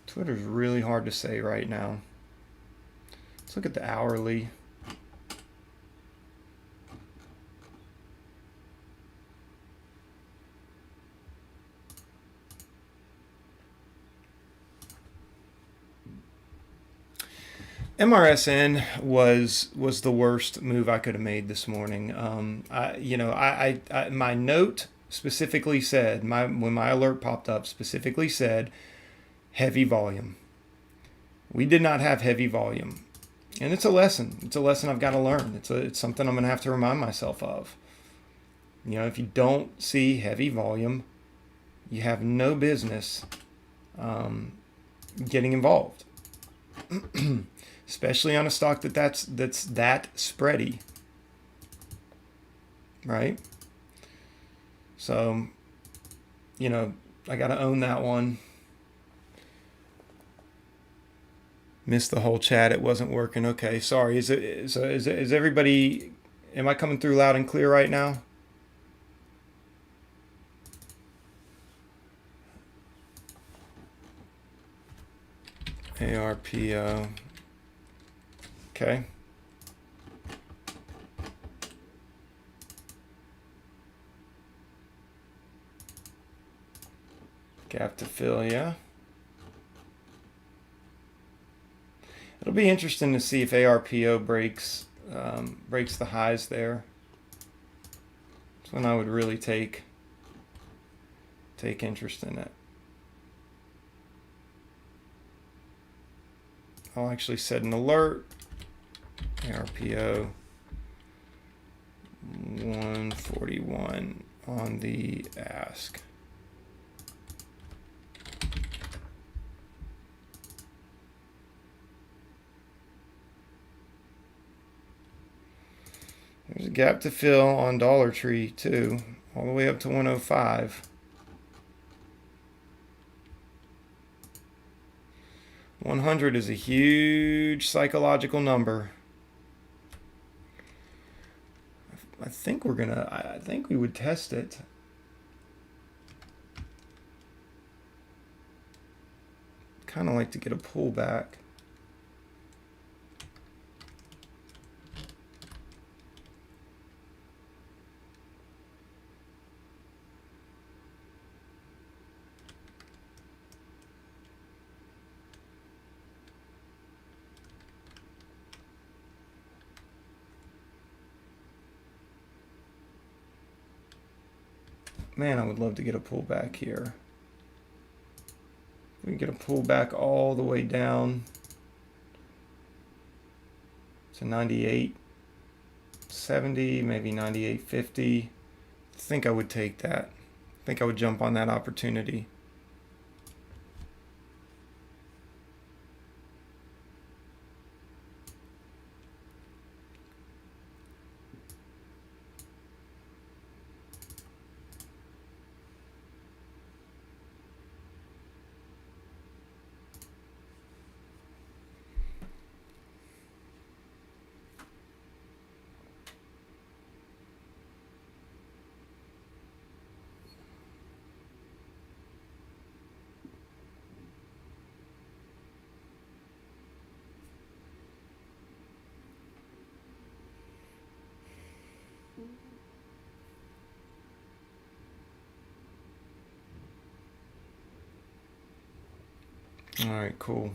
Twitter's really hard to say right now. Let's look at the hourly. MRSN was the worst move I could have made this morning. My note specifically said, when my alert popped up, specifically said heavy volume. We did not have heavy volume, And it's a lesson. It's a lesson I've got to learn. It's something I'm going to have to remind myself of. You know, if you don't see heavy volume, you have no business getting involved, especially on a stock that's that spready, right? So, you know, I got to own that one. Missed the whole chat. It wasn't working. Okay, sorry. Is everybody? Am I coming through loud and clear right now? ARPO. Okay. Gap to fill, yeah. It'll be interesting to see if ARPO breaks the highs there. That's when I would really take interest in it. I'll actually set an alert. ARPO 141 on the ask. There's a gap to fill on Dollar Tree too, all the way up to 105. 100 is a huge psychological number. I think we would test it. Kind of like to get a pullback. Man, I would love to get a pullback here. We can get a pullback all the way down to 98.70, maybe 98.50. I think I would take that. I think I would jump on that opportunity. All right, cool.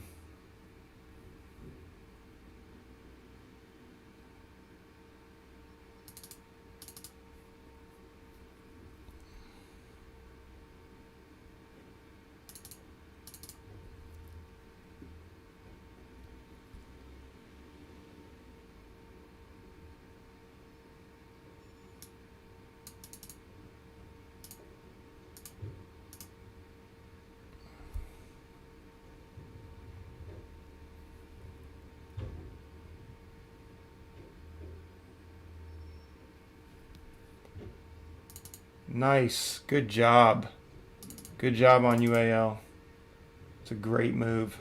Nice. Good job. Good job on UAL. It's a great move.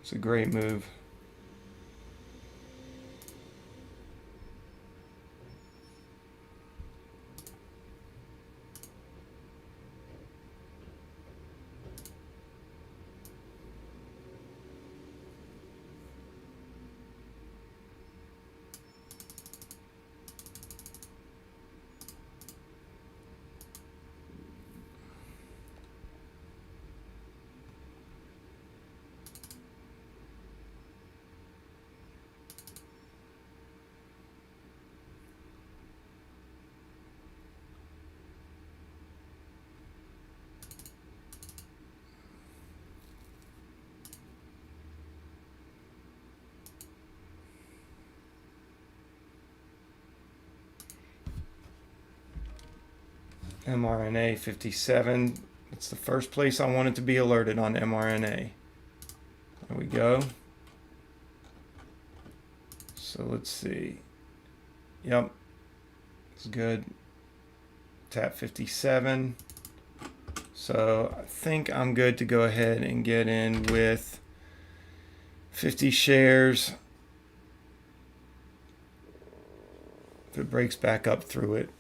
It's a great move. mRNA 57. It's the first place I wanted to be alerted on mRNA. There we go. So let's see. Yep, it's good. Tap 57. So I think I'm good to go ahead and get in with 50 shares. If it breaks back up through it.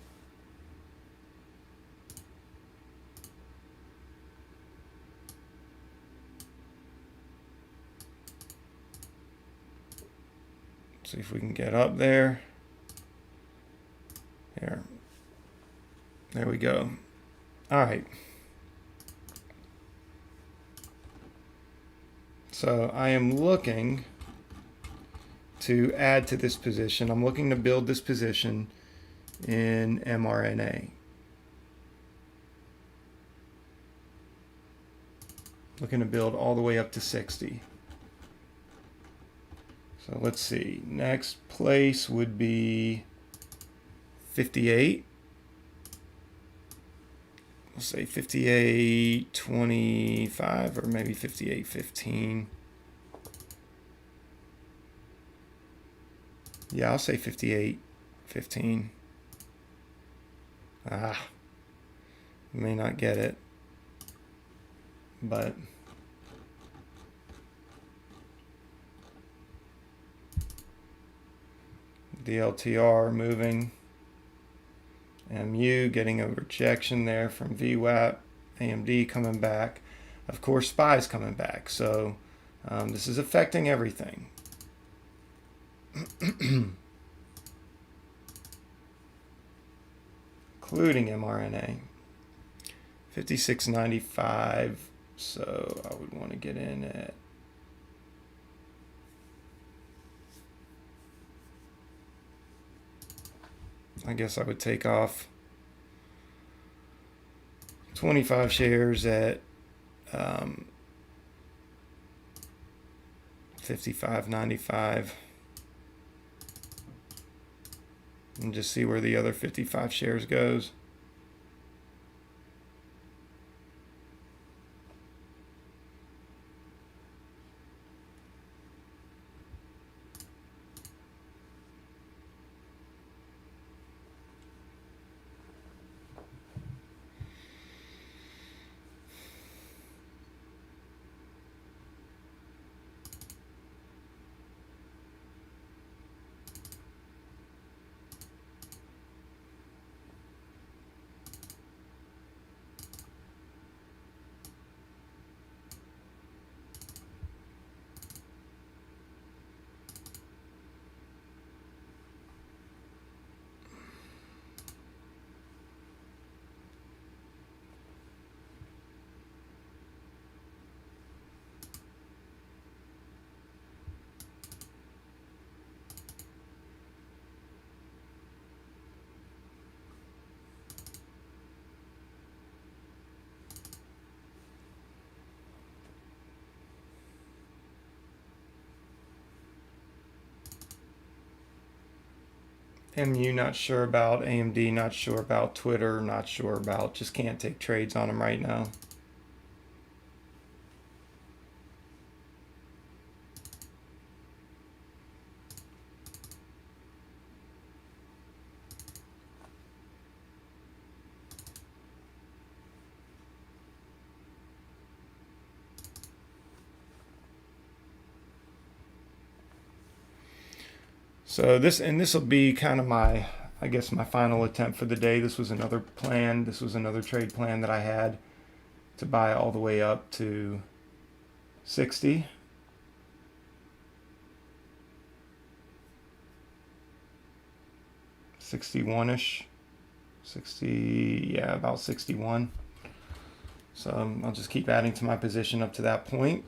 See if we can get up there. Here. There we go. All right. So I am looking to add to this position. I'm looking to build this position in mRNA. Looking to build all the way up to 60. So let's see. Next place would be 58. We'll say 58.25 or maybe 58.15. Yeah, I'll say 58.15. You may not get it, but the LTR moving. MU getting a rejection there from VWAP. AMD coming back. Of course, SPY's coming back. So this is affecting everything. Including mRNA. 56.95. So I would want to get in at I guess I would take off 25 shares at 55.95 and just see where the other 55 shares goes. MU not sure about, AMD not sure about, Twitter not sure about, just can't take trades on them right now. So this will be kind of my, I guess, my final attempt for the day. This was another plan. This was another trade plan that I had to buy all the way up to 60. $61-ish. 60, yeah, about 61. So I'll just keep adding to my position up to that point.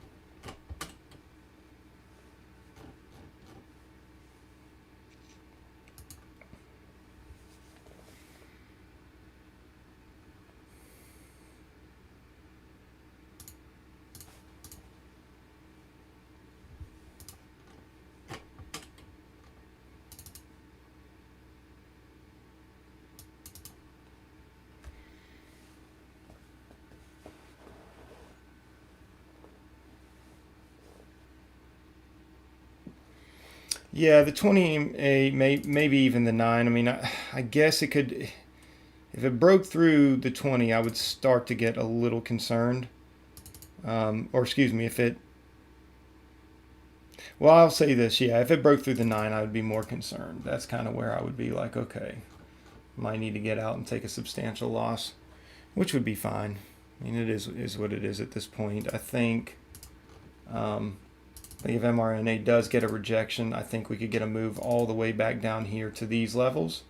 Yeah, the 28, maybe even the 9. I mean, I guess it could. If it broke through the 20, I would start to get a little concerned. Or excuse me, if it. Well, I'll say this. Yeah, if it broke through the 9, I would be more concerned. That's kind of where I would be like, okay, might need to get out and take a substantial loss, which would be fine. I mean, it is what it is at this point. I think. If mRNA does get a rejection, I think we could get a move all the way back down here to these levels.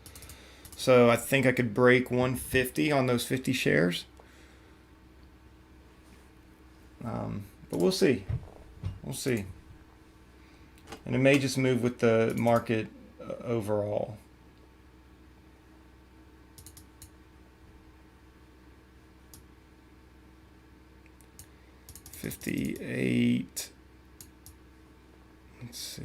So I think I could break 150 on those 50 shares. But we'll see. We'll see. And it may just move with the market overall. $58. Let's see.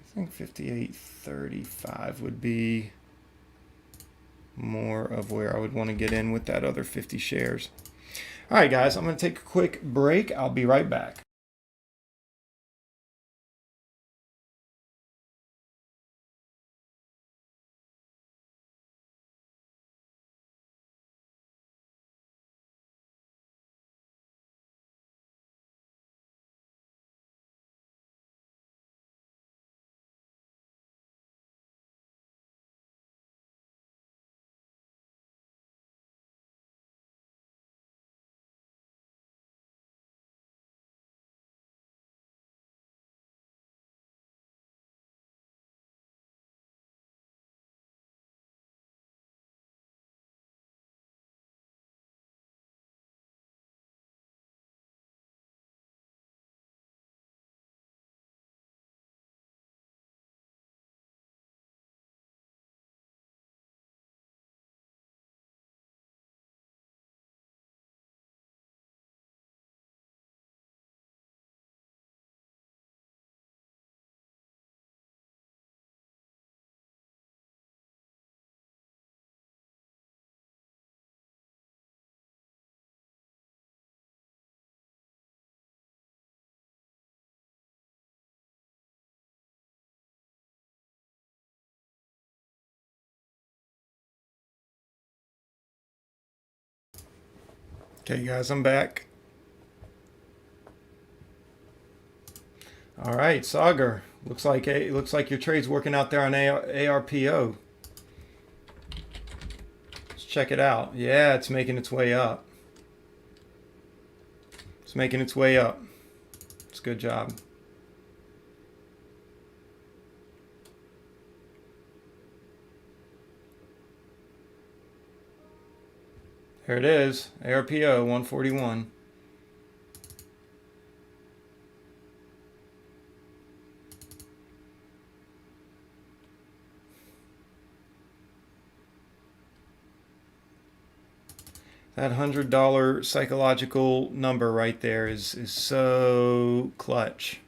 I think 58.35 would be more of where I would want to get in with that other 50 shares. All right, guys, I'm going to take a quick break. I'll be right back. Okay, guys, I'm back. All right, Sagar. Looks like your trade's working out there on ARPO. Let's check it out. Yeah, it's making its way up. It's making its way up. It's a good job. There it is. ARPO 141. That $100 psychological number right there is so clutch.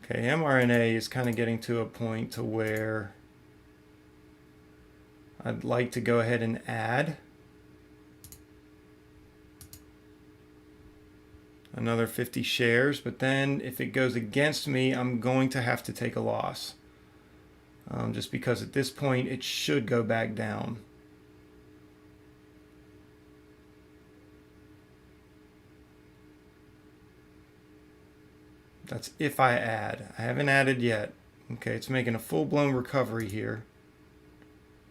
Okay, mRNA is kind of getting to a point to where I'd like to go ahead and add another 50 shares, but then if it goes against me, I'm going to have to take a loss. Just because at this point it should go back down. That's if I add. I haven't added yet. Okay, it's making a full-blown recovery here.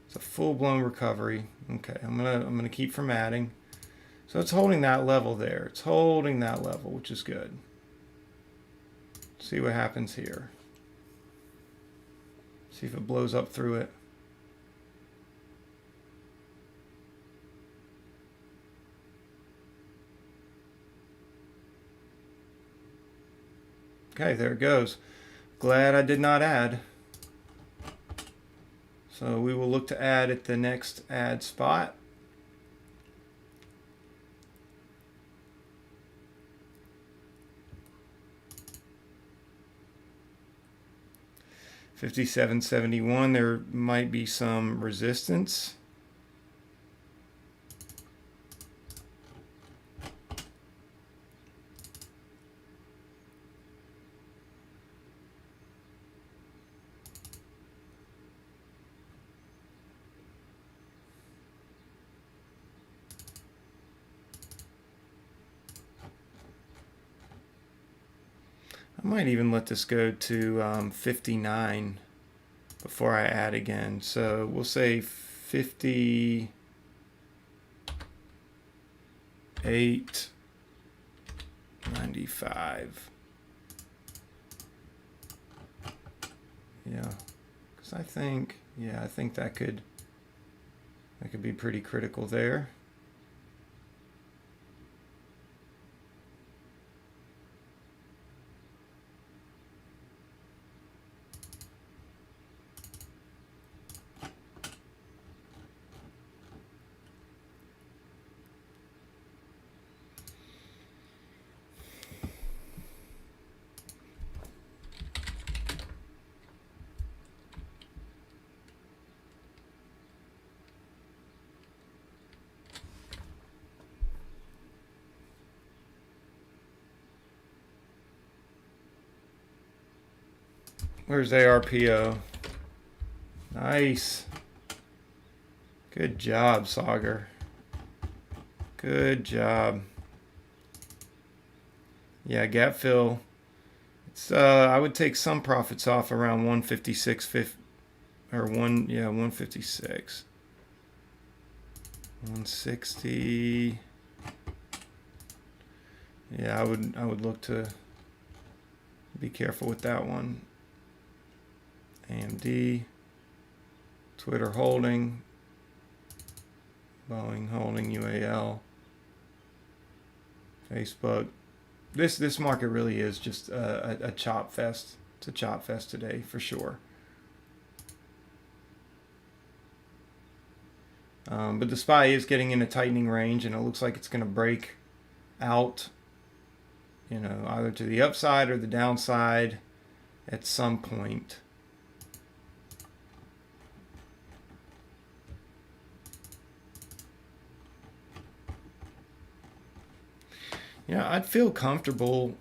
It's a full-blown recovery. Okay, I'm gonna keep from adding. So it's holding that level there. It's holding that level, which is good. Let's see what happens here. See if it blows up through it. Okay, there it goes. Glad I did not add. So we will look to add at the next add spot. 57.71. There might be some resistance. I might even let this go to 59 before I add again. So we'll say 58.95. Yeah, because I think that could be pretty critical there. Where's ARPO? Nice. Good job, Sauger. Good job. Yeah, gap fill. It's I would take some profits off around 156.50 or 156. 160. Yeah, I would look to be careful with that one. AMD, Twitter holding, Boeing holding, UAL, Facebook. This market really is just a chop fest. It's a chop fest today for sure. But the SPY is getting in a tightening range, and it looks like it's going to break out, either to the upside or the downside at some point. I'd feel comfortable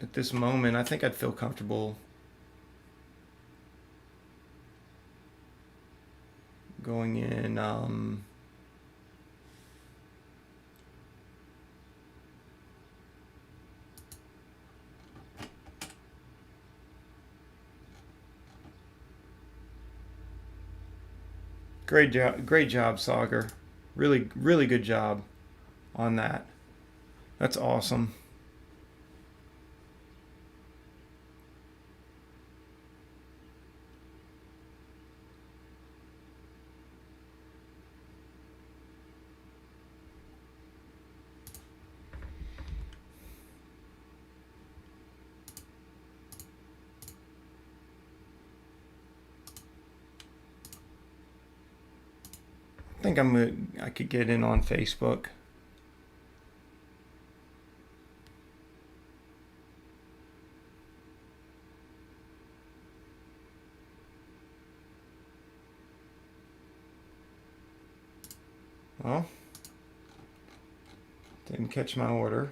at this moment. I think I'd feel comfortable going in great job, Sauger. Really good job on that. That's awesome. I think I could get in on Facebook. Well, didn't catch my order.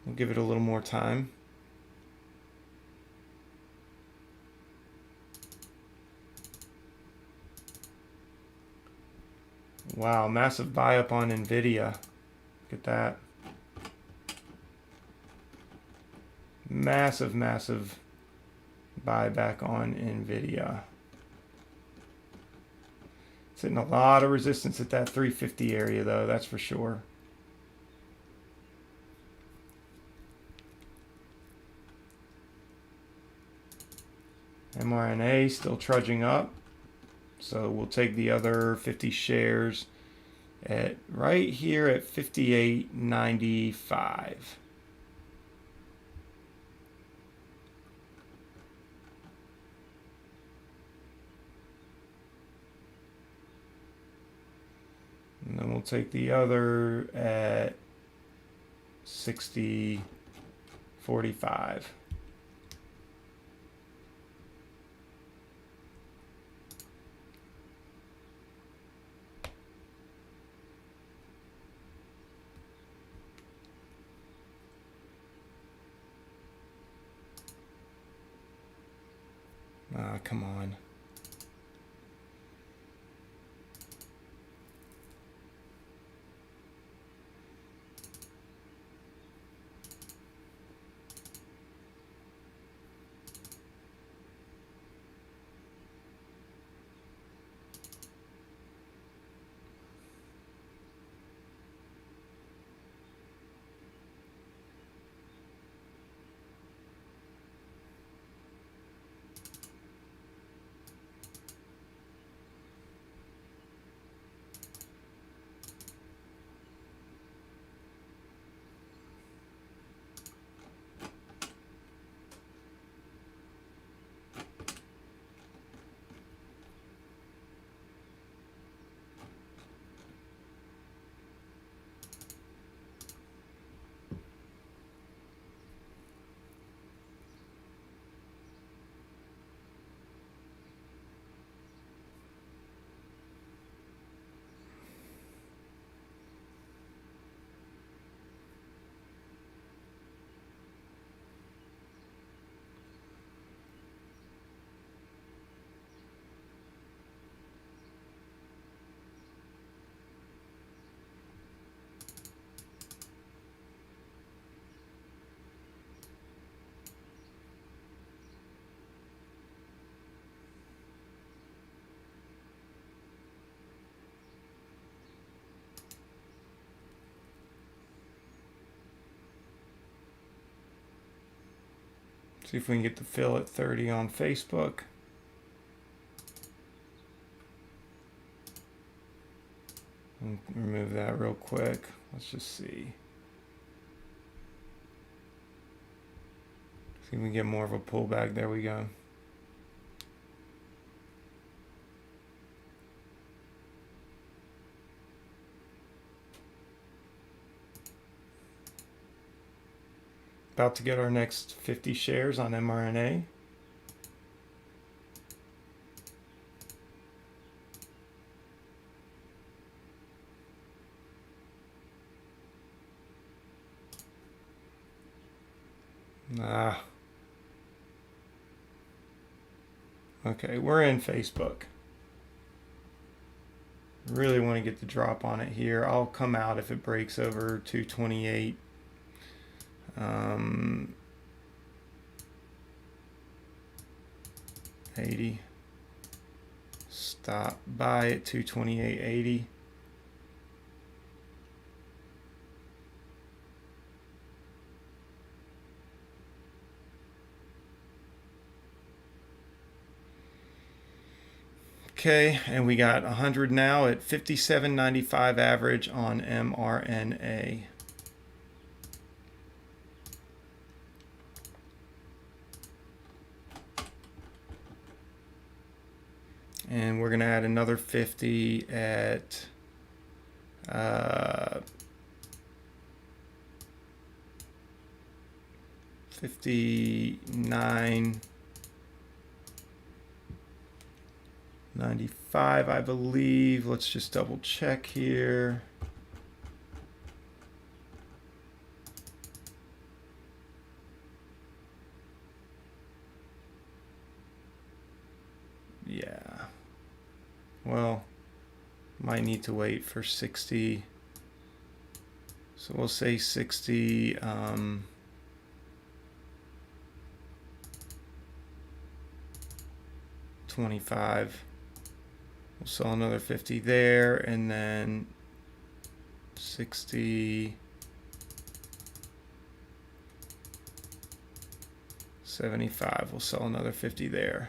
We'll give it a little more time. Wow, massive buy up on Nvidia. Look at that. Massive buyback on Nvidia. It's hitting a lot of resistance at that 350 area though, that's for sure. mRNA still trudging up. So we'll take the other 50 shares at right here at 58.95. And then we'll take the other at 64.50. 645. Ah, come on. See if we can get the fill at 30 on Facebook. And remove that real quick. Let's just see. See if we can get more of a pullback. There we go. About to get our next 50 shares on mRNA. Okay, we're in Facebook. Really want to get the drop on it here. I'll come out if it breaks over 228. 80. Stop buy at 228.80. Okay, and we got 100 now at 57.95 average on mRNA. And we're going to add another 50 at 59.95, I believe. Let's just double check here. Yeah. Well, might need to wait for 60. So we'll say 60. 25. We'll sell another 50 there, and then 60. 75. We'll sell another 50 there.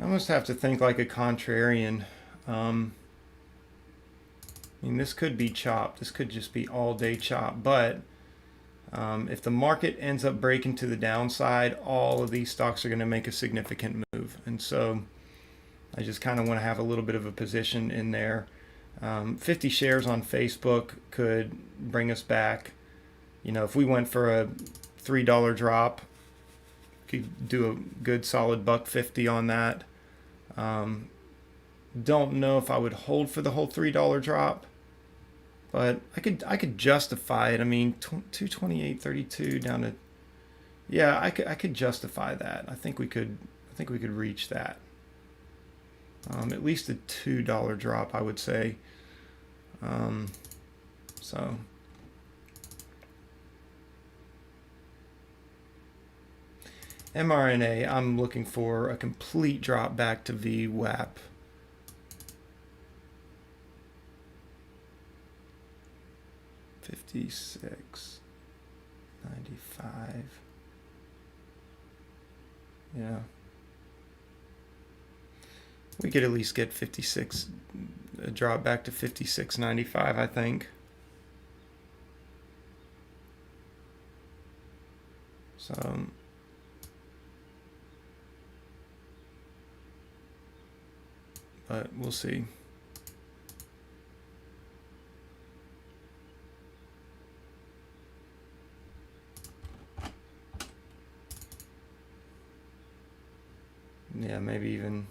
I almost have to think like a contrarian. I mean, this could be chop. This could just be all day chop. But if the market ends up breaking to the downside, all of these stocks are going to make a significant move. And so I just kind of want to have a little bit of a position in there. 50 shares on Facebook could bring us back. You know, if we went for a $3 drop, could do a good solid $1.50 on that. Don't know if I would hold for the whole $3 drop, but I could justify it. I mean, 228.32 down to, yeah, I could justify that. I think we could reach that. At least a $2 drop, I would say. So mRNA, I'm looking for a complete drop back to VWAP. $56.95. Yeah. We could at least get 56, a drop back to 56.95, I think. So but we'll see. Yeah, maybe even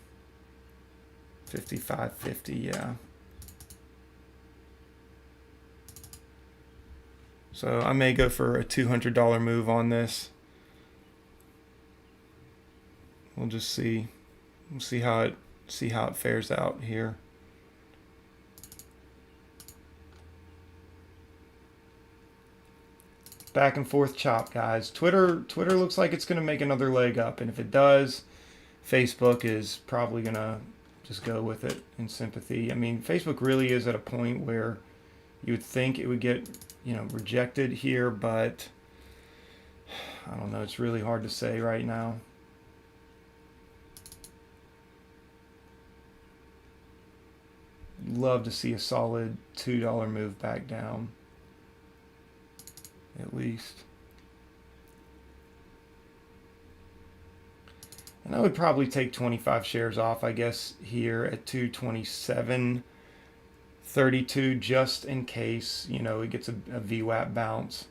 55.50, yeah. So I may go for a $200 move on this. We'll just see. We'll see how it fares out here. Back and forth chop, guys. Twitter looks like it's going to make another leg up, and if it does, Facebook is probably going to just go with it in sympathy. I mean, Facebook really is at a point where you would think it would get, you know, rejected here, but I don't know. It's really hard to say right now. Love to see a solid $2 move back down, at least. And I would probably take 25 shares off, I guess, here at 227.32, just in case, you know, it gets a VWAP bounce.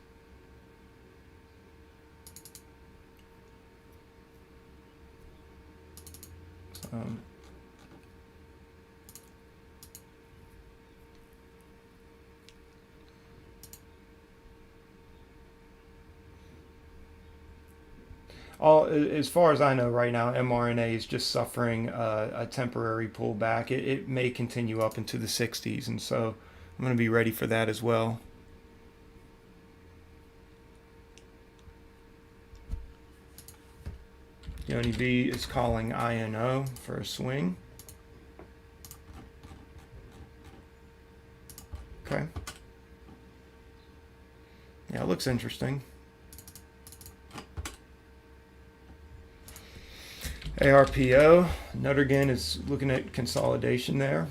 As far as I know right now, mRNA is just suffering a temporary pullback. It may continue up into the 60s, and so I'm going to be ready for that as well. Yoni V is calling INO for a swing. Okay. Yeah, it looks interesting. ARPO, Nuttergan is looking at consolidation there.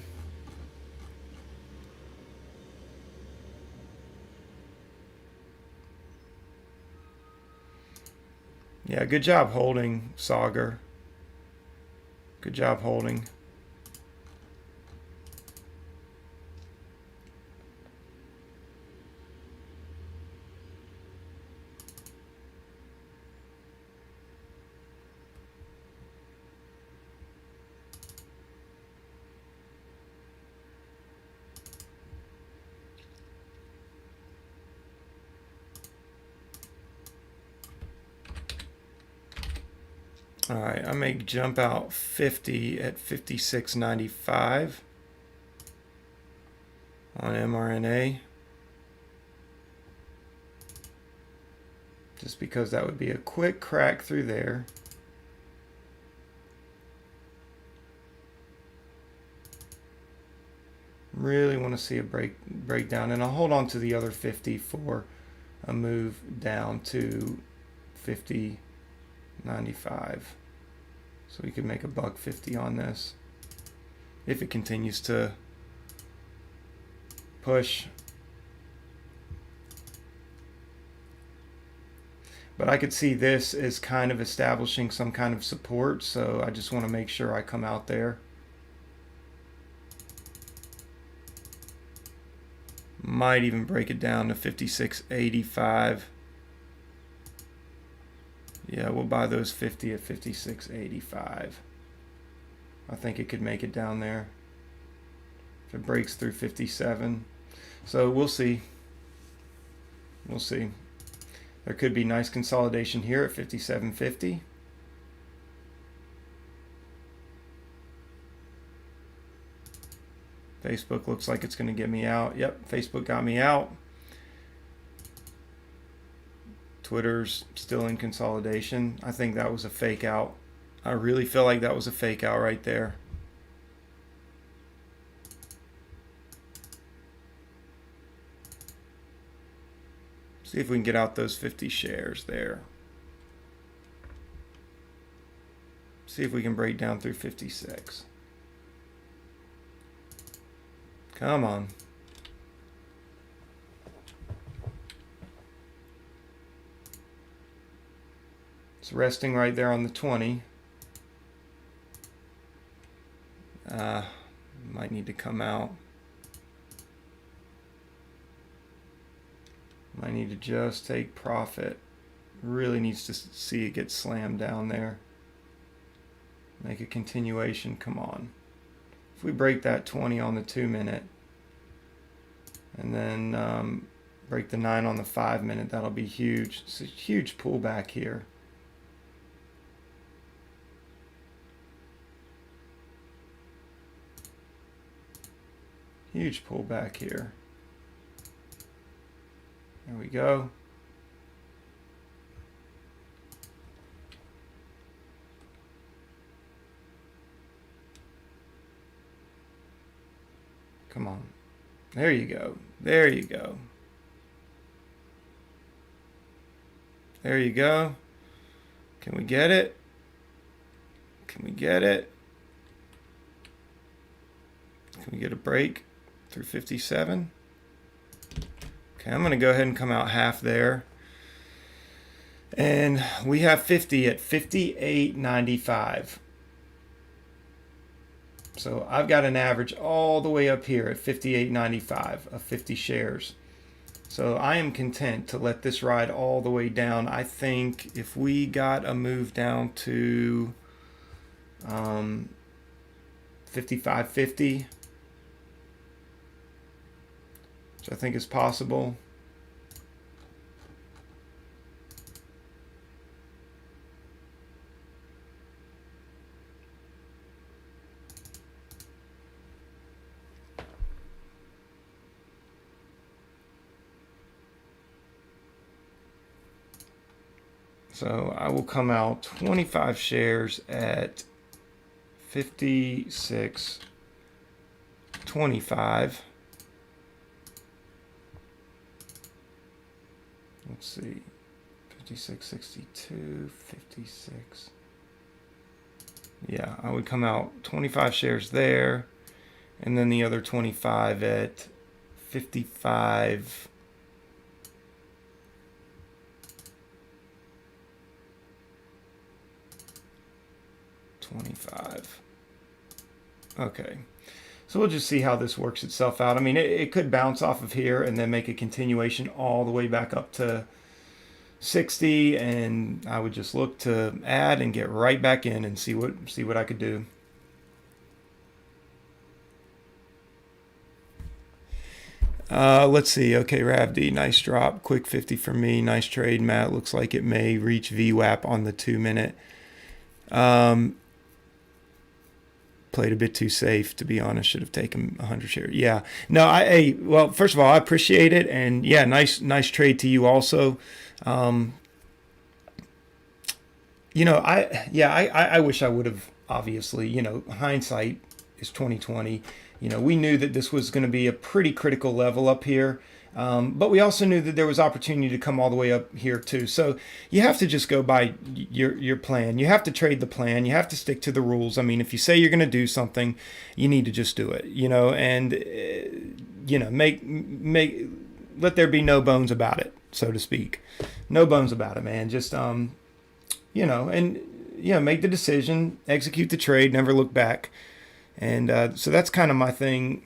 Yeah, good job holding, Sauger. Good job holding. All right, I may jump out 50 at 56.95 on mRNA, just because that would be a quick crack through there. Really want to see a breakdown, and I'll hold on to the other 50 for a move down to 50.95, so we could make a $1.50 on this if it continues to push. But I could see this as kind of establishing some kind of support, so I just want to make sure I come out there. Might even break it down to 56.85. Yeah, we'll buy those 50 at 56.85. I think it could make it down there if it breaks through 57. So we'll see. We'll see. There could be nice consolidation here at 57.50. Facebook looks like it's going to get me out. Yep, Facebook got me out. Twitter's still in consolidation. I think that was a fake out. I really feel like that was a fake out right there. See if we can get out those 50 shares there. See if we can break down through 56. Come on. It's resting right there on the 20. Might need to come out. Might need to just take profit. Really needs to see it get slammed down there. Make a continuation. Come on. If we break that 20 on the 2-minute and then break the 9 on the 5-minute, that'll be huge. It's a huge pullback here. Huge pullback here. There we go. Come on. There you go. There you go. There you go. Can we get it? Can we get it? Can we get a break through 57? Okay, I'm going to go ahead and come out half there. And we have 50 at 58.95. So I've got an average all the way up here at 58.95 of 50 shares. So I am content to let this ride all the way down. I think if we got a move down to 55.50, which I think is possible. So I will come out 25 shares at 56.25. Let's see, 56.62, 56. Yeah, I would come out 25 shares there, and then the other 25 at 55. Okay, so we'll just see how this works itself out. I mean, it could bounce off of here and then make a continuation all the way back up to 60, and I would just look to add and get right back in and see what I could do. Let's see. Okay, RavD, nice drop, quick 50 for me, nice trade, Matt. Looks like it may reach VWAP on the 2-minute. Played a bit too safe, to be honest. Should have taken 100 shares. Yeah. No, well, first of all, I appreciate it, and yeah, nice trade to you also. I wish I would have, obviously, hindsight is 2020. We knew that this was going to be a pretty critical level up here. But we also knew that there was opportunity to come all the way up here too. So you have to just go by your plan. You have to trade the plan. You have to stick to the rules. I mean, if you say you're going to do something, you need to just do it, and, let there be no bones about it, so to speak. No bones about it, man. Just, make the decision, execute the trade, never look back. And so that's kind of my thing.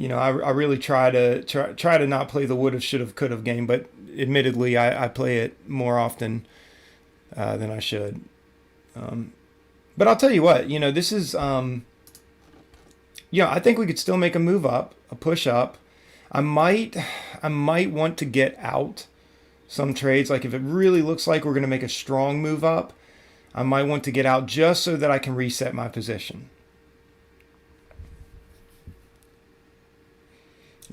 I really try to not play the would have, should have, could have game, but admittedly, I play it more often than I should. But I'll tell you what, this is, I think we could still make a move up, a push up. I might want to get out some trades. Like if it really looks like we're going to make a strong move up, I might want to get out just so that I can reset my position.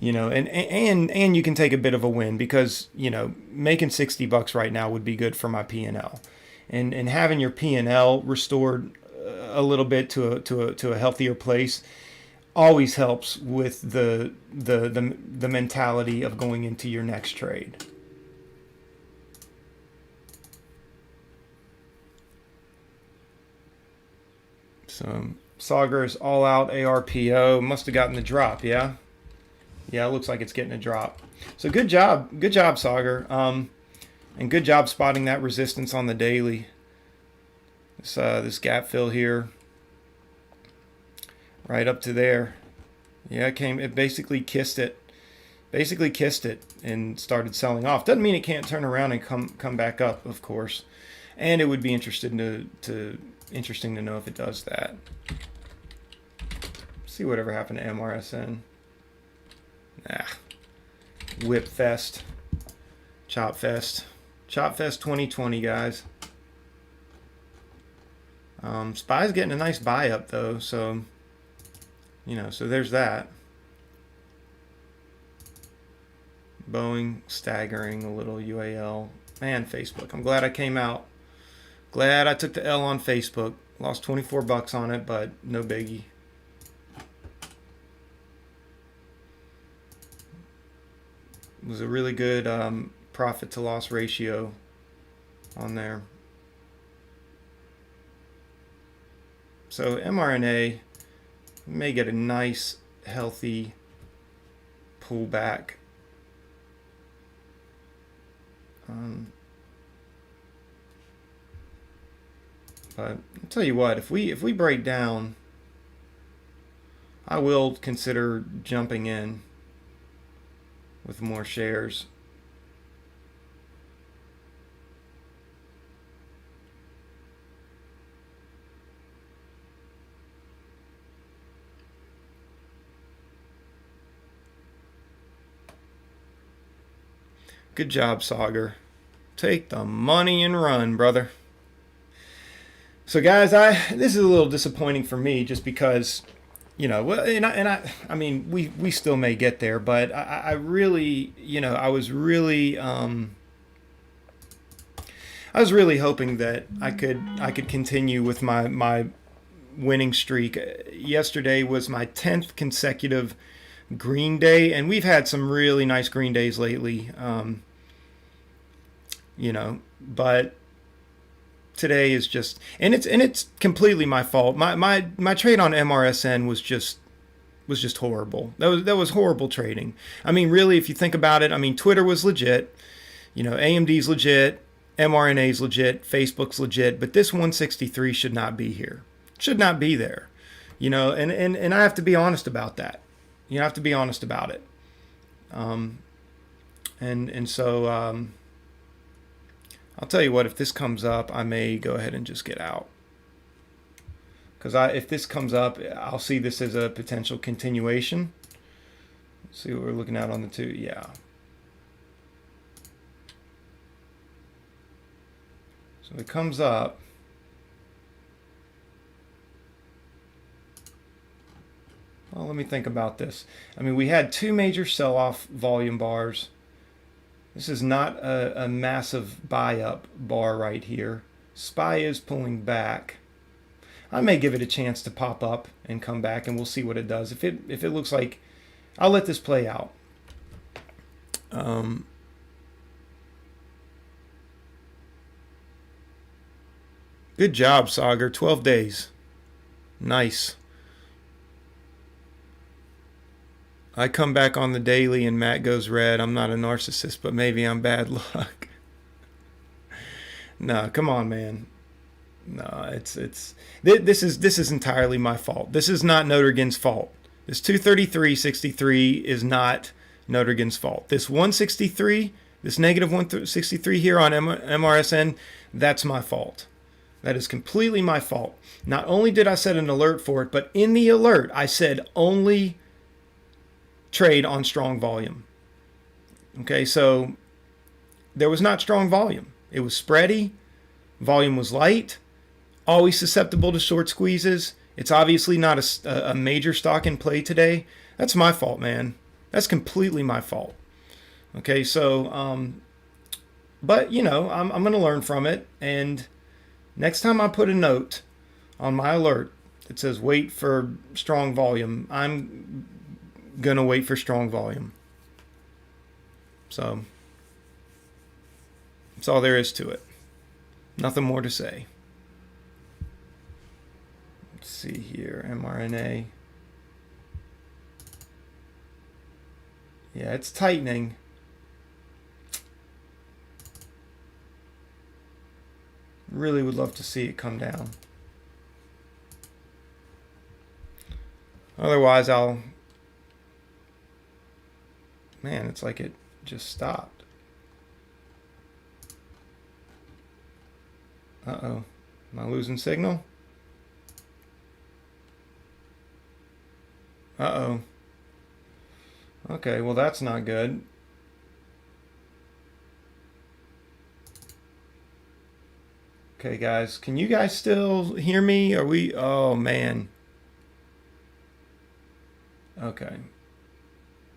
And you can take a bit of a win because, making $60 right now would be good for my P&L. And having your P&L restored a little bit to a healthier place always helps with the mentality of going into your next trade. So Sauger's all out ARPO must have gotten the drop, yeah. Yeah, it looks like it's getting a drop. So good job, Sauger, and good job spotting that resistance on the daily. This gap fill here, right up to there. Yeah, it basically kissed it, and started selling off. Doesn't mean it can't turn around and come back up, of course. And it would be interesting to know if it does that. See whatever happened to MRSN. Whip Fest, Chop Fest 2020, guys. SPY's getting a nice buy up though, so so there's that. Boeing staggering a little UAL. Man, Facebook. I'm glad I came out. Glad I took the L on Facebook. Lost $24 on it, but no biggie. It was a really good profit to loss ratio on there. So mRNA may get a nice, healthy pullback. But I'll tell you what, if we break down, I will consider jumping in with more shares. Good job, Sauger. Take the money and run, brother. So guys, this is a little disappointing for me just because, I mean, we still may get there, but I really, I was really hoping that I could continue with my winning streak. Yesterday was my 10th consecutive green day, and we've had some really nice green days lately. But today is just, and it's completely my fault. My trade on MRSN was just horrible. That was horrible trading. I mean, really, if you think about it, I mean, Twitter was legit, AMD's legit, mRNA's legit, Facebook's legit, but this 163 should not be here. Should not be there. And I have to be honest about that. You have to be honest about it. So I'll tell you what, if this comes up, I may go ahead and just get out. Because if this comes up, I'll see this as a potential continuation. Let's see what we're looking at on the 2. Yeah. So it comes up. Well, let me think about this. I mean, we had 2 major sell-off volume bars. This is not a massive buy-up bar right here. SPY is pulling back. I may give it a chance to pop up and come back, and we'll see what it does. If it looks like, I'll let this play out. Good job, Sauger. 12 days. Nice. I come back on the daily and Matt goes red. I'm not a narcissist, but maybe I'm bad luck. No, come on, man. No, this is entirely my fault. This is not Notre Dame's fault. This 233.63 is not Notigan's fault. This 163, this negative 163 here on MRSN, that's my fault. That is completely my fault. Not only did I set an alert for it, but in the alert I said only trade on strong volume. Okay, so there was not strong volume. It was spready. Volume was light. Always susceptible to short squeezes. It's obviously not a major stock in play today. That's my fault, man. That's completely my fault. Okay, so, but, you know, I'm going to learn from it. And next time I put a note on my alert that says wait for strong volume, I'm going to wait for strong volume. So, that's all there is to it. Nothing more to say. Let's see here, mRNA. Yeah, it's tightening. Really would love to see it come down. Otherwise, man, it's like it just stopped. Uh-oh. Am I losing signal? Uh-oh. Okay, well that's not good. Okay, guys, can you guys still hear me? Are we? Oh, man. Okay.